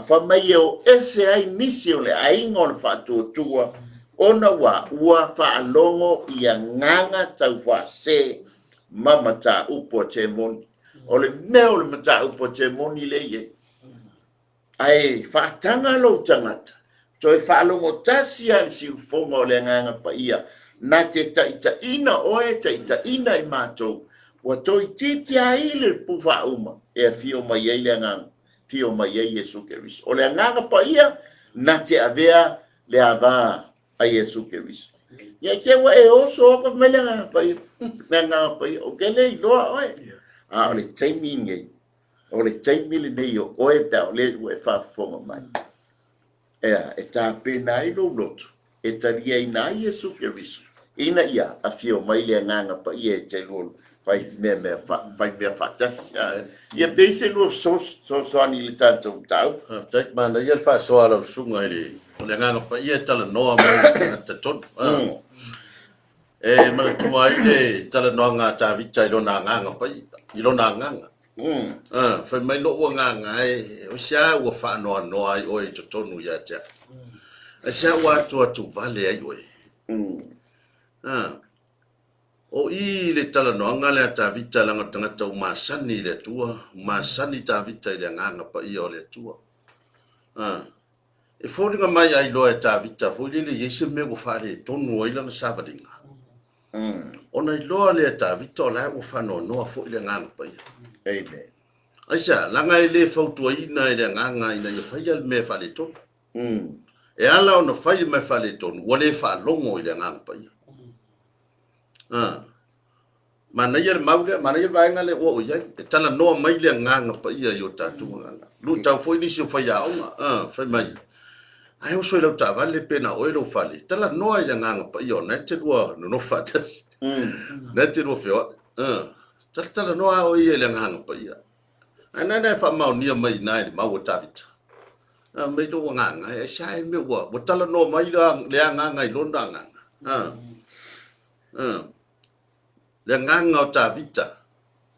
fa mai o ese ai nisi o le ainga o le whaatotua ona ua whaalongo ia nganga tau whaase mamata upo te moni o le mea o le mata upo te moni le ye ai whaatanga lo tangata so e whaalongo tasi an si ufonga o le nganga pa ia na te taitaina oe taitaina i mātou wa toi titi a ile pufa uma e fio mai ai le nganga fio mai ai Yesu Keriso o le nganga pa ia na te avea le ava a Yesu Keriso ia ke wa e oso o me le nganga pa ia le nganga pa ia o ke le iloa oe o le taimi ngai o le taimi le nei o oe ta o le ue whafonga mai e ta pena i lo lotu e taria i na Yesu Keriso ina ia a fio mai le nganga pa ia te lolo vai me fatas ia base lo so ani le tanto tau tak mana ia fa so ala sunga ile le nganga pa ia tala noa mai ta ton e ma tuma ile tala noa nga ta vita i lona nganga pa i lona nganga fa mai lo nganga e o sia o fa noa ai o i tonu ya ta a sia wa tu vale ai oi o i le tala noanga le ta vita langa tangata o masani le tua masani ta vita le nganga pa i o le tua e fōringa mai ai loa e ta vita fōri le yese me go fare tonu o ilana savadinga ona i loa le ta vita o la o fano noa fo le nganga pa i amen aisa langa i le fautua ina i le nganga ina i fai al me fale tonu e ala ona fai me fale tonu o le fa longo i le nganga pa i mana ia maule mana ia vaenga le o ia e tala noa mai le nganga pa ia yo tatu nganga lu tau foi ni se fai aonga fai mai ai o soi lo ta vale pena o lo fale tala noa le nganga pa ia na te lua no fatas na te lua feo tala noa o ia le nganga pa ia ana na fa mau ni mai na le mau tavita mai lo nganga e sai me o tala noa mai le nganga i londa nganga le nganga o ta vita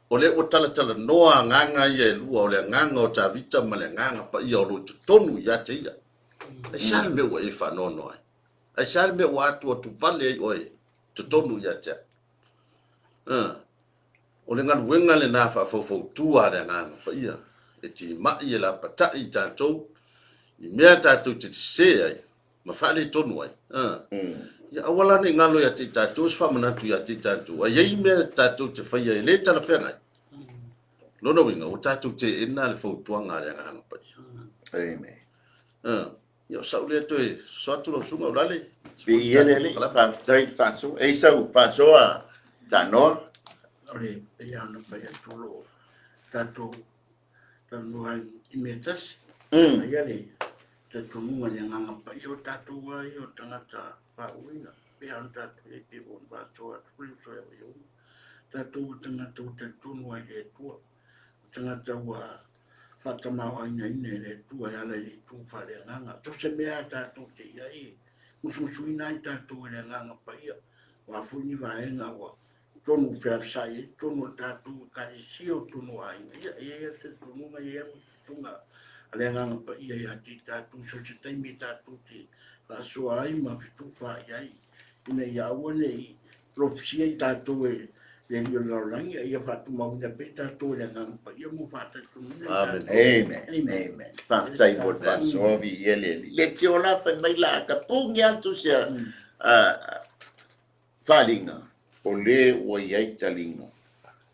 o le o tala noa nganga ia lua o le nganga o ta vita ma le nganga pa ia o lo tonu ia te ia e sal me o e fa no no e sal me o atu tu vale o e tonu ia te o le ngal wenga le na fa fo tua le nganga pa ia e ti ma ia la pata i tatou i mea tatou te se ai ma fa le tonu ai ya awala ni ngalo ya tita tu sfa manatu ya tita tu ai me tatu te fai le tala fenga lono winga o tatu te ina le fo tuanga ya ngana pa amen yo saule to e so tu lo sunga ulale bi ele la fa tai fa so e so a ta no ore ya no pa ya tu lo tatu tanu ai imetas ya le tatu mo ya ngana pa yo tatu wa yo tangata Vaiouga pe anta e pe bon ba so free so yo tatu tangata tunu ai e tu tangata wa fatama wa ina le tu ya le tu fa le nganga to se me ata tu te ai musu ina tatu le nganga pa ia wa fu ni va nga wa tonu fer sai tonu tatu ka si o tunu ai ia te tunu ma ia tunga ale nganga pa ia ya tatu so se te mi tatu te so ai ma fitu fa ai ina ia wone profesia i tatu e le lo lang ia fa tu ma una pe tatu le nganga pa ia mo fa tatu amen fa tai bo fa so vi ele le tiola fa mai la ka pungia tu se falinga o le o ia talinga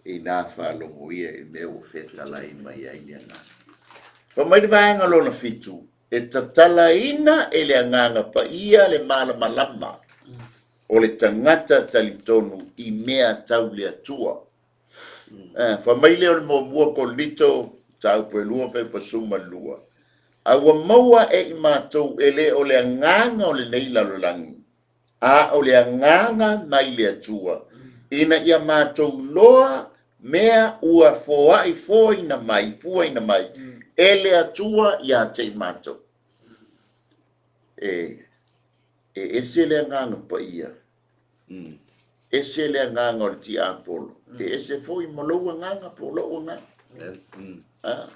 e na fa lo ia e me o feta lai mai ai nga pa mai va ngalo na fitu e tatala ina e le nganga pa ia le mala malama o le tangata talitonu I mea tau le atua. Whamaile o le mua ko lito tau pelua fe pasuma lua. Awa maua I mātou ele o le nganga o le neila lolangi. A o le nganga mai le atua. Ina ia mātou loa mea ua foa ina mai. Ele atua ia te mātou. Ese le nganga pa ia. Ese le nganga o le ti apolo. Ese foi maloa nganga po loa nganga.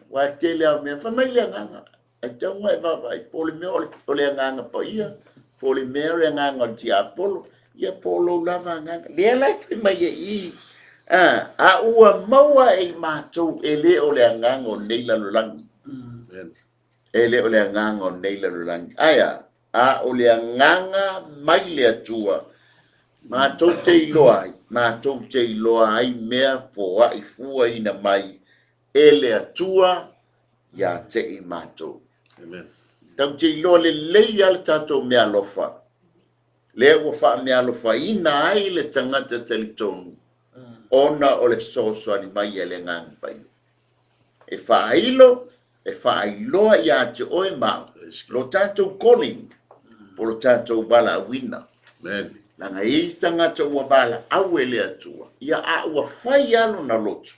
Wa te lea mea whamaile nganga. Ai taunga vai pole mea o le nganga pa ia. Pole mea o le nganga o le ti apolo. Ia polo lava nganga. Lea lai whima I. A ua maua mātou ele o le nganga o neila lolangi. Ele o le nganga o neila lolangi. Aya. A o le nganga mai le atua. Mātou te iloa ai mea foa I fua ina mai. Ele atua ia te I mātou. Amen. Tau te iloa le leia le tātou mea lofa. Le ua wha mea lofa ina ai le tangata talitonu. Ona o le sosoani mai e le ngang pai. E wha iloa ia te oe mau. Lo tātou calling. Po lo tātou bala awina. Amen. Langa I tangata ua bala au ele atua. Ia a ua whai alo na lotu.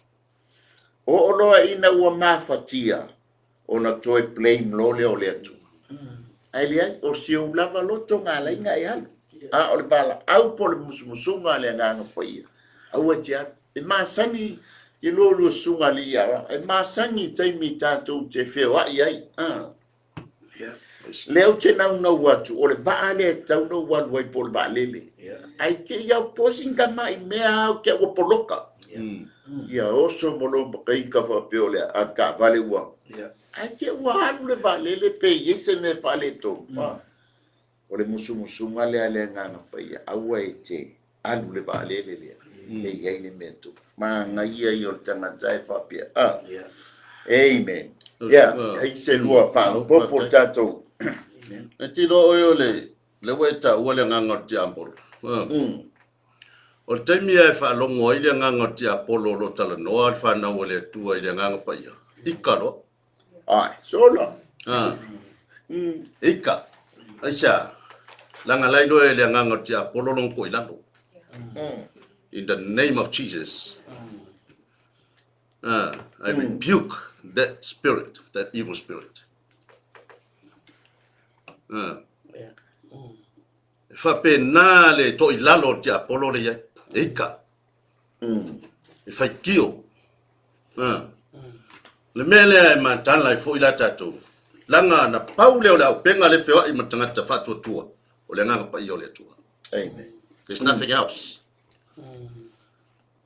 O oloa ina ua mafatia. Ona toe blame lole o le atua. Ai le ai, o si o lava loto ngā lainga e alu. A o le bala au po le musumusunga le nganga paia. Au e te alu. E māsani I lolo sunga li ia. E māsangi taimi tātou te wheo ai ai. Leo te nau watu. O le baa le tau nau watu ai po le baa lele. Ai ke iau posinga mai mea au ke ua poloka. Ia oso molo kai ka whapeo le a ka vale ua. Ai ke ua alu le baa lele pe yese me pale tō. O le musumusunga le ale nganga paia. Aua e te alu le baa lele lea. E iai le mea tō. Ma ngai ai o le tangata e whapea. Amen. Ia, hei se lua whao. Popo tātou. E tilo oio le weta ua le nganga o te ampolo. O le taimi e whaalongo I le nganga o te apolo lo tala noa le whanau le tua I le nganga paia. Ika lo. Ai, sola. Ika. Aisha. Langa lailo e le nganga o te apolo long koi lalo. In the name of Jesus. I rebuke that spirit, that evil spirit. Fa penale to ilalo te apolo le ia. Ika. E fai kio. Le mele e mantana I fo ila tatou. Langa na paule o le au penga le feo I matangata fatu tua. O le nganga pa I o le tua. Amen. There's nothing else.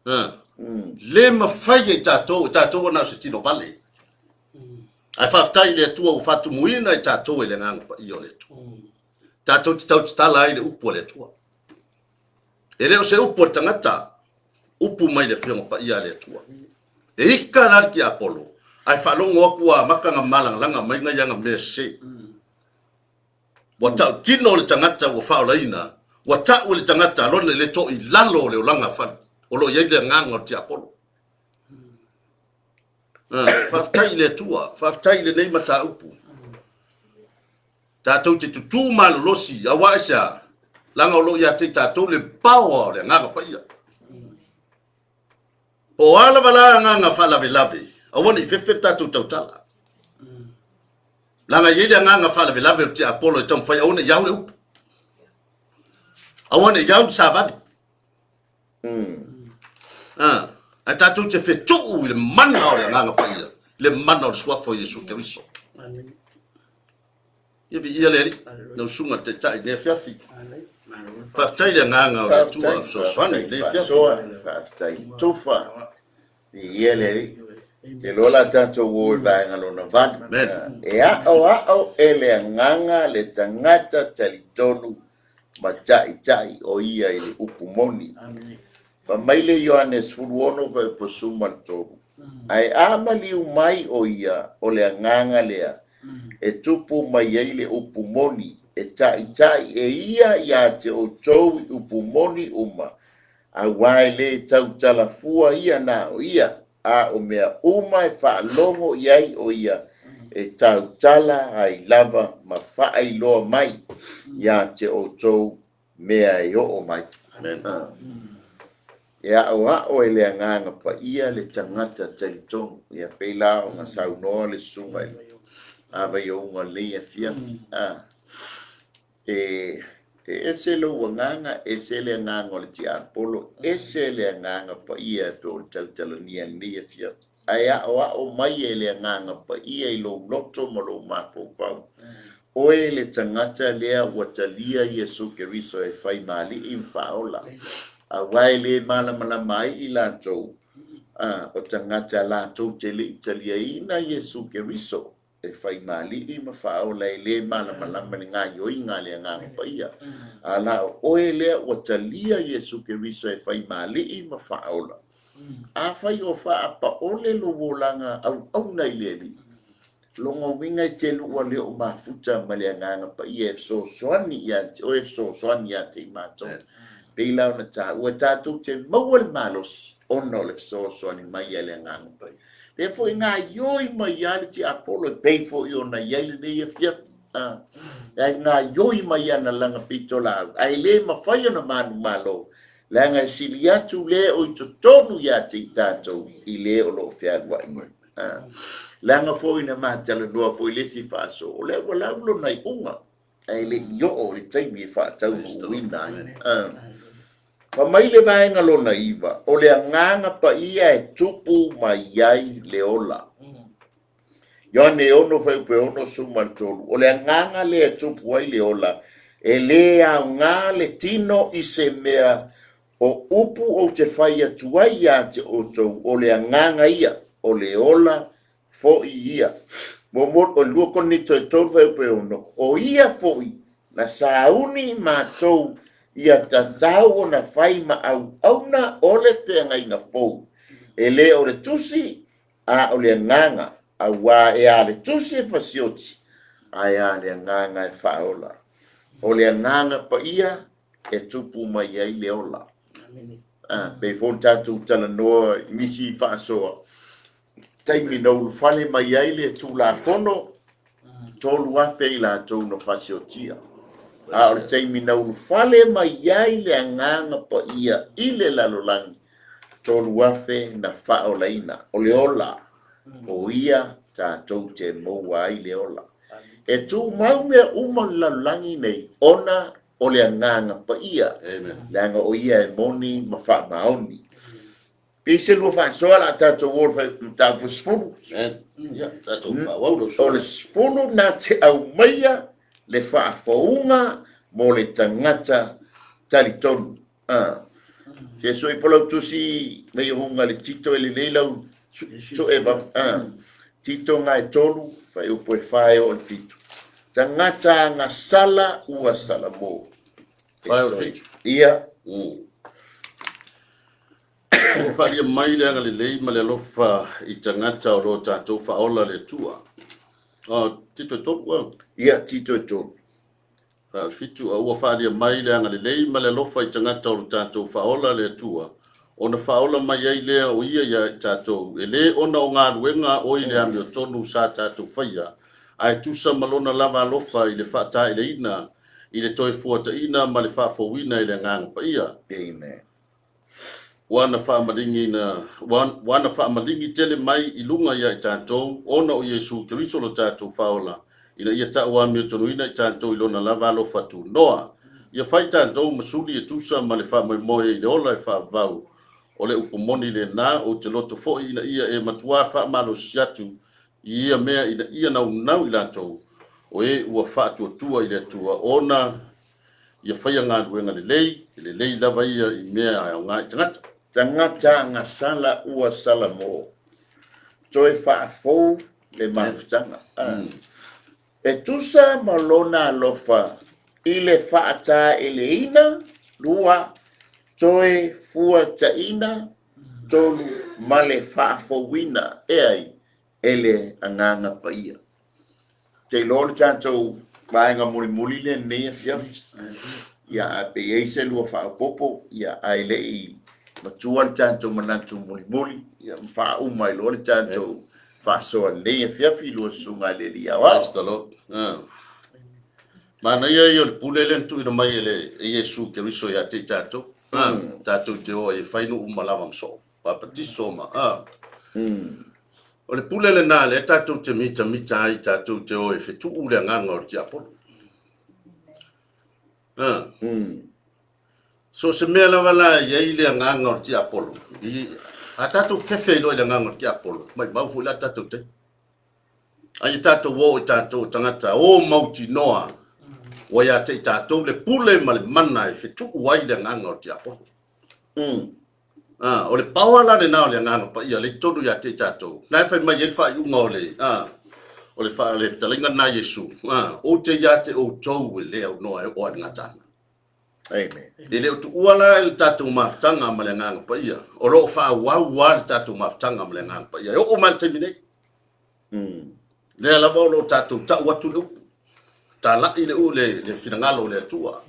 Le mawhai e tātou na se tino vale. Ai whaftai le tua u fatu muina I tātou e le nganga pa I o le tua. Tātou te tau te tala ai le upu le tua. E leo se upu tangata, upu mai le whionga pa ia le tua. E ika narki Apollo, ai whalongo aku a makanga malanga langa mai ngai anga me se. Wa tau tino le tangata wa whaolaina, wa tau le tangata lone le to I lalo le olanga whan, o lo iei le nganga o te Apollo. Whaftai le tua, whaftai le nei mata upu. Tātou te tutu malolosi, a waisa, langa o lo ia te tātou le paua le nganga paia. O ala wala nganga whalawe lawe, a wani fefe tātou tautala. Langa iei le nganga whalawe lawe o te Apollo e tamu whai, a wane iau le upu. A wane iau savadi. A tātou te whetuu I le mana o le nganga paia, le mana o le suafo I Yesu Keriso. Amen. Ia vi ia leri, nau sunga te tai ne fiafi. Whaftai le nganga o le tua, so swani le fiafi. Whaftai tufa. Ia leri. Te lola tātou o vaenga lona vanu. E ao e le nganga le tangata talitonu ma tai o ia I le upumoni. Pa maile Ioanes fuluono vai posuma toru. Ai amaliu mai o ia o le nganga lea. E tupu mai ei le upumoni e tai e ia te o tou i upumoni uma. A wai le tau talafua ia na o ia. A o mea uma e whaalongo iai o ia. E tau tala ai lava ma whaai loa mai. Ia te o tou mea e o mai. Amen. Ia o e le nganga pa ia le tangata talitonu. Ia peilao nga saunoa le sunga i. A Vaiouga le ia fia. Ese lo nganga ese le nganga o le tia polo. Ese le nganga pa ia pe o talania le ia fia. Aya o mai e le nganga pa ia i lo loto mo lo mafo pau. Oe le tangata lea watalia Yesu Keriso e fai mali i mfaola. A wai le mala mai i la tou. O tangata la tou te le italia ina Yesu Keriso e fai mali i mfaola e le mala ni ngā yoi ngā le ngā paia. A la oe lea watalia Yesu Keriso e fai mali i mfaola. A fai o faa pa ole lo wolanga au nei le li. Longa winga I te lua leo mafuta ma le nganga pa I e so soani ia o e so soani ia te mato. Peilau na ta ua tātou te maual malos ono le so soani mai ia le nganga pa. Therefore ngā yoi mai ia te Apollo e pei fo I ona ia le nei e fia. Ngā yoi mai ia na langa pito lau. Ai le mawhai ona manu malo. Langa sili atu le o I totonu ia te tātou I le o lo whiarua ingo. Langa foi na matala noa foi le si faso o le wala ulo nai unga ai le yo o le taimi e fa tau wina pa mai le vaenga lo na iva o le nganga pa ia e tupu mai ai le ola yo ne ono fai pe ono sumartolu o le nganga le e tupu ai le ola e le a ngā le tino I se mea o upu o te fai atuai ia te otou o le nganga ia o le ola fo ia mo o lua koni to vai pe ono o ia fo na sauni ma tou ia tatau na fai ma au na ole te ngai na fo ele o le tusi a o le nganga a wa e a le tusi fasioti a ia le nganga e faola o le nganga pa ia e tupu mai ai le ola pe fo tatu tala no misi fasoa taimi no fale mai ai le tu la fono tolu afe I la tau no fasiotia. A o taimi no fale mai ai le nganga pa ia I le lalolangi tolu afe na faolaina o le ola o ia tātou te moua ai le ola. E tu mau mea uma lalolangi nei ona o le nganga pa ia. Langa o ia e moni ma wha maoni. Pise lua whasoa la tātou wōr tātou spunu. Tātou whawaulo O le spunu nā te au maia le whaafounga mo le tangata talitonu. Se soi whalau tusi mei hunga le tito e le leilau so eva. Tito ngā e tolu whai upo e whae o le fitu. Tangata ngā sala ua sala mō. Whae o le fitu. Ia. O wharia mai le anga le lei ma le alofa I tangata o lo tātou whaola le tua. Tito e tolu wang? Ia, tito e tolu. Fitu a ua wharia mai le anga le lei ma le alofa I tangata o lo tātou whaola le tua. O na whaola mai ai lea o ia ia tātou. E le ona o ngā ruenga o I le ami o tonu sa tātou whaia. Ai tusa malona lava alofa I le whata I le ina. I le toi fuata ina ma le whafowina I le ngang pa ia. Amen. Wana whamalingi tele mai I lunga ia I tātou, ona o Yesu Keriso lo tātou whaola. Ina ia taua mi o tonuina I tātou I lona lava alo fatu noa. Ia whai tātou masuli e tusa ma le whamaimoe I le ola e whaavau. O le upomoni le nā o te loto fo ina ia e matua whaamalo siatu. Ia mea ina ia nau I lātou. O e ua whaatua tua I le tua ona. Ia whaia ngā ruenga le lei lava ia I mea ai o ngā I tangata. Tangata ngā sala ua sala mō. Toi whaafou le mafutanga. E tusa malona alofa I le whaata e le ina, lua, toi fuata ina, tolu male whaafowina e ai ele anganga paia. Te lolo tātou Vaenga muli le nei fiafi. Ia a pe ei se lua whaapopo, ia ai le i matua le tanto manatu muli. Ia wha umai lo le tanto wha soa nei fiafi lua sunga le li awa. Praise the Lord. Mana ia i o le pule le ntu ina mai le Yesu ke riso ia te tato. Tato te o e whainu umalawa mso. Papatiso ma. O le pule le nā le tato te mita ai tato te o e whetu ule nganga o te apolo. So se mea la wala ia i le nganga o te apolo. A tato fefe lo le nganga o te apolo. Mai maufu la tato te. Ai tato wo tato tangata o mauti noa. Wa ya te tato le pule ma le mana e whetu wai le nganga o te apolo. O le pawala le nao le nganga pa ia le tonu ya te tato. Nai fai mai e whai unga o le. O le wha le talinga na Yesu. O te ya te o tau e leo noa e oa ngatana. Amen. E leo tu uala le tatou maftanga ma le nganga pa ia. O ro wha wau le tatou maftanga ma le nganga pa ia. O man te mine. Le la lo tatou ta watu le upu. Ta la ile u le finangalo le tua.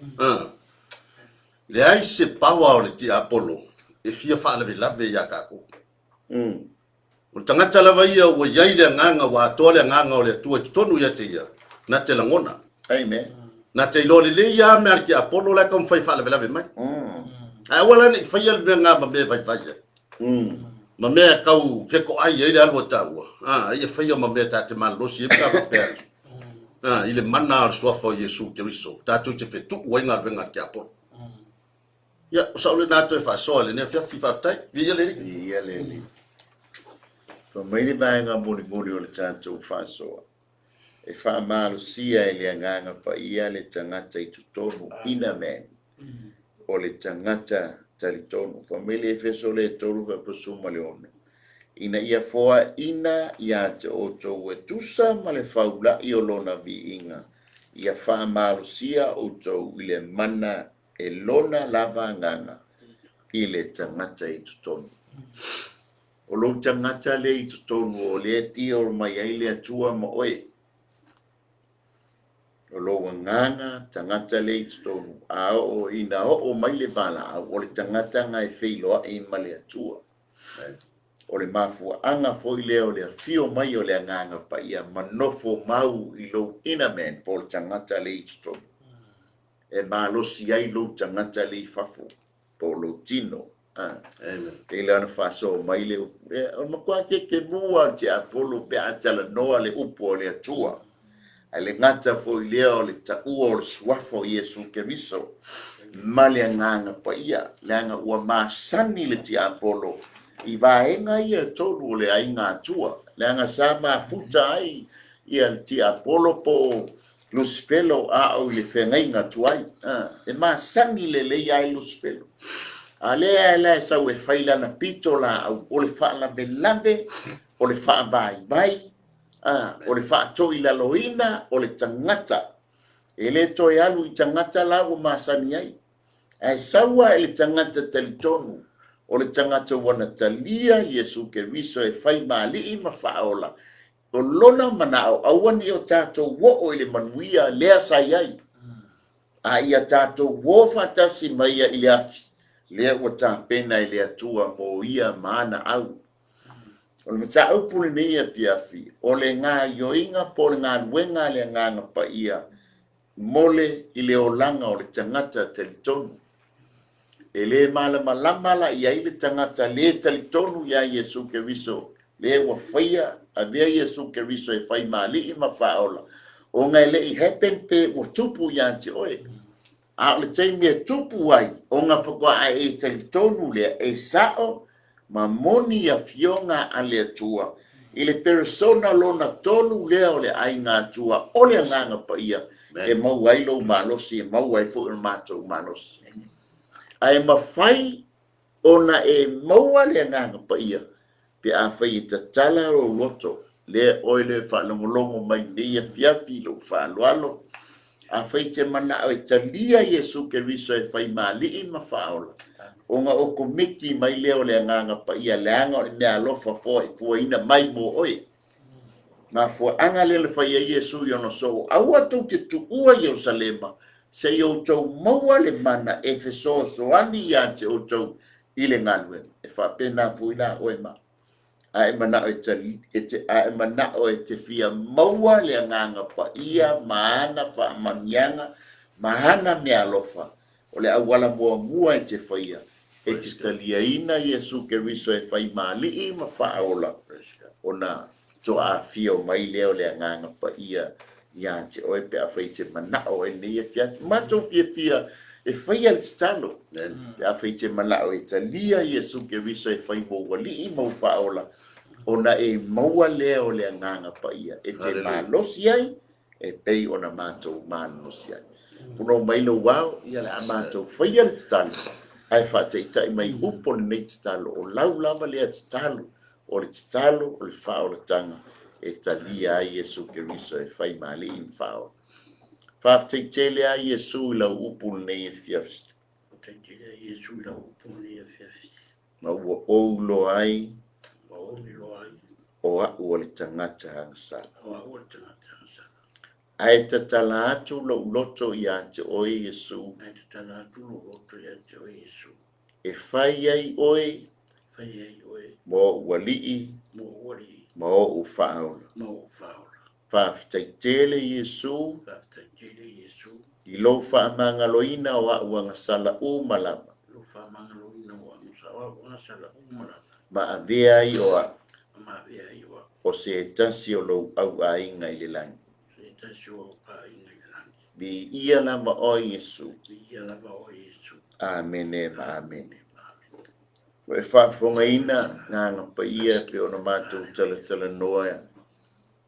Le ai se pawa o le ti Apollo. E fia fa le lave ya kako. O tangata lava ia o yai le nganga wa tole nganga o le tua tonu ya te ia. Na te langona. Amen. Na te lo le ia me ki Apollo la kom fai fa le lave mai. Ai wala ni fai le nga ma be fai fai. Ma me kau feko ai ile alwa taua. Ia fai ma me ta te man lo si ka pe. Ile mana so fo Yesu ke riso. Ta tu te fetu wa nga venga ki Apollo. Ya so le na to fa so le ne fa fi fa tai. Vi le. Ia le. Fa mai le vaenga muli o le tanto fa so. E wha malo sia e le nganga pa ia le tangata i tutonu ina men. O le tangata talitonu. Famile e feso le tolu pa pasuma le ono. Ina ia foa ina ia te oto e tusa ma le faula i o lona vi inga. Ia wha malo sia oto i le mana e lona lava nganga i le tangata i tutonu. O lo tangata le i tutonu o le ti o mai ai le atua ma oe. O lo nganga tangata le tonu a o ina o mai le bala o le tangata ngai feilo e male atua o le mafu anga foi le o le fio mai o le nganga pa ia manofo mau i lo ina men por tangata le tonu e malo si ai lo tangata le fafu por lo tino Amen. e le ana faso mai le o ma kwa ke mua te Apollo pe atala noa le upo le atua ale ngata fo leo le taua o swafo Yesu ke miso male nganga pa ia langa ua masani le ti Apollo i vaenga ia tolu le ai ngā tua langa sama futa ai ia le ti Apollo po Lucifelo a o le fengai ngā tuai e masani le ai Lucifelo ale sa we faila na pitola o le fa la belave o le fa vai o le whaato i la loina o le tangata. E le toi alu i tangata la o masani ai. E sawa e le tangata talitonu. O le tangata wana talia Yesu ke riso e whai maali i mawhaola. O lona mana o awani o tato wo o i le manuia lea sai ai. A ia tato wo fatasi maia i le afi. Lea o ta pena i le atua mo ia maana au. O le mata au pule nei a piafi, o le ngā yoinga po le ngā nuenga le nganga pa ia, mole i le olanga o le tangata talitonu. E le malama ia i le tangata le talitonu ia Yesu ke riso, le wa whaia a vea Yesu ke riso e whai mali i mawhaola. O ngai le i hepen pe o tupu ia te oe. A le teimi e tupu ai, o ngā whakua a e talitonu le e sao, ma moni a fionga a le atua. I le persona lona tonu leo le ai ngā atua, o le nganga pa ia, e mau ai lo malosi, e mau ai fu matou malosi. Ai mawhai, ona e mau le nganga pa ia, pe a whai e tatala o loto, le oile whalongolongo mai nei a fiafi lo whaaloalo, a whai te mana o e talia Yesu ke riso e whai maali i mawhaola. O nga o komiti mai leo le nganga pa ia leanga o le mea alofa fo e fua ina mai mo oe. ma fo anga le fa ia Yesu yo no so awa tu te tu ua Yerusalema se yo tau maua le mana Efeso so ani ya te o tau ile ngalwe e fa pena fuina o ma ai mana o te ai mana o te fia maua le nganga pa ia maana pa manyanga mahana me alofa o le awala mua te faia e te talia ina Yesu ke riso e fai mali i ma faola ona to a fio mai leo le nganga pa ia ya te oe pe a fai te mana o e ne ia mato fia e fai al stalo a fai te mana o e talia Yesu ke riso e fai mo wali i mo faola ona e maua leo le nganga pa ia e te malosi ai e pei ona mato malosi ai puno mai lo wao ia le mato fai al stalo ai fa te tai mai upo nei stalo o lau lava le stalo o le stalo o le faola tanga e talia ai Yesu ke riso e fai mali in fao fa te tele ai Yesu la upo nei fias te tele ai Yesu la upo nei fias ma o lo ai o a o le tangata hangsa ai te tala atu lo loto ia te oi Yesu e fai ai oi mo walii mo o faola faafetaitele Yesu i lo faamagaloina o a'uaga sala'u malama ma avea ai o a o se tasi o lou au'aiga i le lagi vi ia lava o Yesu amene ma amene e fa'afogaina gaga paia pe ona matou talatalanoa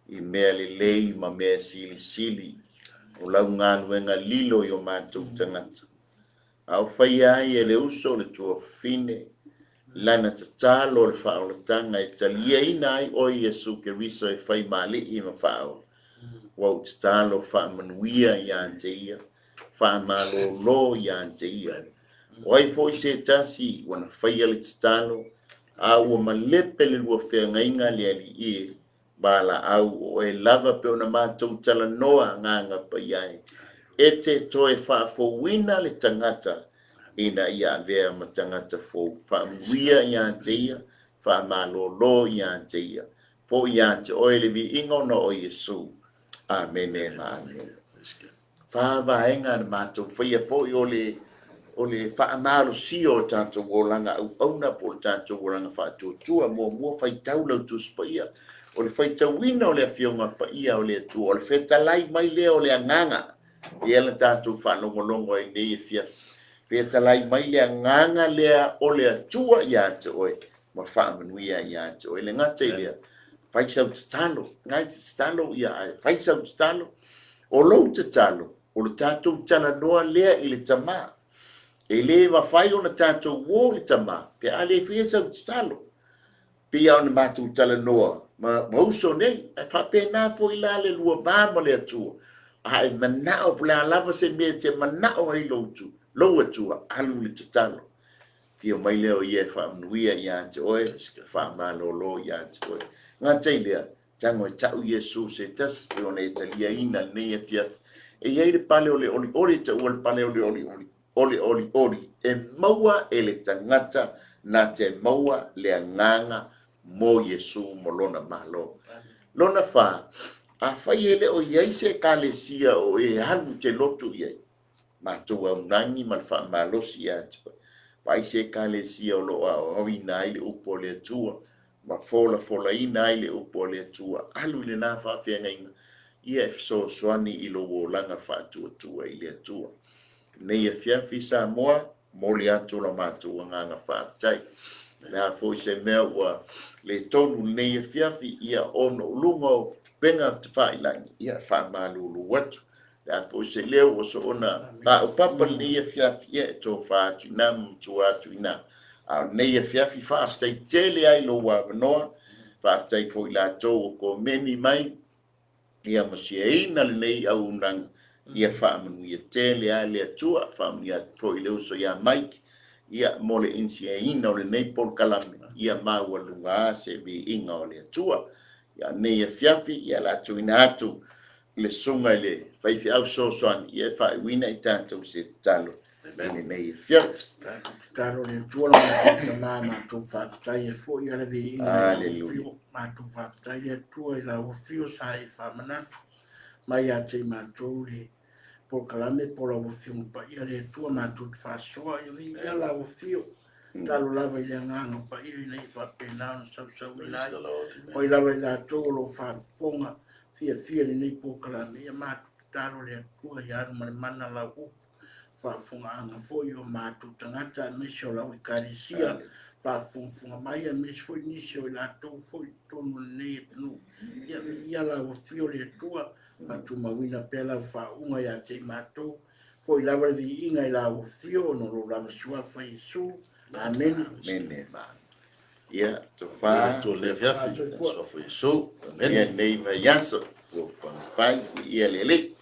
i mea lelei ma mea silisili o lau galuega lilo i o matou tagata au faia ai e le uso o le tuafine lana tatalo o le fa'aolataga e taliaina ai o Iesu Keriso e fai mali'i ma fa'aola ua o tatalo fa'amanuia iā te ia fa'amalōlō iā te ia o ai fo'i se tasi ua na faia le tatalo a ua malepe le lua feagaiga le ali'i ma la'au o e lava pe ona matou talanoa gaga pai ai e te toe fa'afouina le tagata ina ia avea ma tagata fou fa'amanuia iā te ia fa'amalōlō iā te ia fo'i iā te oe le vi'iga ona o Iesu amene ma amene fa'avaega na matou faia fo'i o le fa'amalosio o tatou olaga au'auna po o le tatou olaga fa'atuatua muamua faitau lau tusi paia o le faitauina o le afioga paia o le atua o le fetalai mai lea o le agaga ia le tatou fa'alogologo ai nei e fia fetalai mai le agaga lea o le atua iā te oe ma fa'amanuia iā te oe le gata i lea faisau tatalo gai te tatalo ia ae faisau tatalo o lou tatalo o le tatou talanoa lea i le tamā e lē mafai ona tatou ō le tamā pe a le faisau tatalo pia ona matou talanoa ma uso nei e fa'apena fo'i la le lua mā ma le atua ae mana'o pula lava se mea te mana'o ai lou atua alu le tatalo pia mai leo ia fa'amanuia iā te oe fa'amalōlō iā te oe gata i lea tango e ta'u Iesu se tasi pe ona e taliaina lenei e fiafi e iai le pale o le oli'oli ta'ua le pale o le oli'oli e maua e le tagata na te maua le agaga mo Iesu mo lona malo lona fa a fai ele o iai se kalesia o e halu te lotu iai matou aunagi ma le fa'amalosi iā te oe pai se kalesia o lo'o aoaina ai le upu o le atua ma folafolaina ai le upu o le atua alu i lenā fa'afeagaiga ia e fesoasoani i lou olaga fa'atuatua i le atua nei e fiafi sa moa moli atu la matou agaga fa'afetai le a fo'i se mea ua le tonu lenei e fiafi ia ono uluga o penga te fa'ilagi ia fa'amalūlū atu le a fo'i se lea ua so ona pa'aupapa lenei e fiafi ia e tofā atu inā matua atu inā a nei e fiafi fa'afetaitele ai lou avanoa fa'afetai fo'i latou o komeni mai ia masiaina lenei aunaga ia fa'amanuia tele ai le atua fa'amanuia fo'i le uso iā maiki ia mo le insiaina o lenei polokalame ia maualuga a se vi'iga o le atua ia nei fiafi ia la tu ina atu le sunga le fai fi au so soan ia fa wina I tātou se talo ine nei fiafi Taro le tua la mama tu whaftai e fo i ale vi inga i la fio ma tu whaftai e tua I la fio sa I whamanatu mai a te mātou le por kalame por la fio pa i ale tua ma tu whasoa I vi ia la fio talo lava I le nganga pa i nei whapena sau Praise the Lord. o I lava I la tō lo whafonga fia ni nei por kalame ia ma tu taro le tua I aru mana la upu whafunga anga foi o mātou tangata mesi o lau I karisia whafunga mai a mesi foi nisi o I lātou foi tonu nei e penu ia la o fio le tua mātou mawina pela whaunga ia te mātou foi lawa vi inga I la o fio no lo lawa sua whai su amen mene ma ia to fa To le fiafi. So for you. So, ia nei vai yaso o fa pai ia lele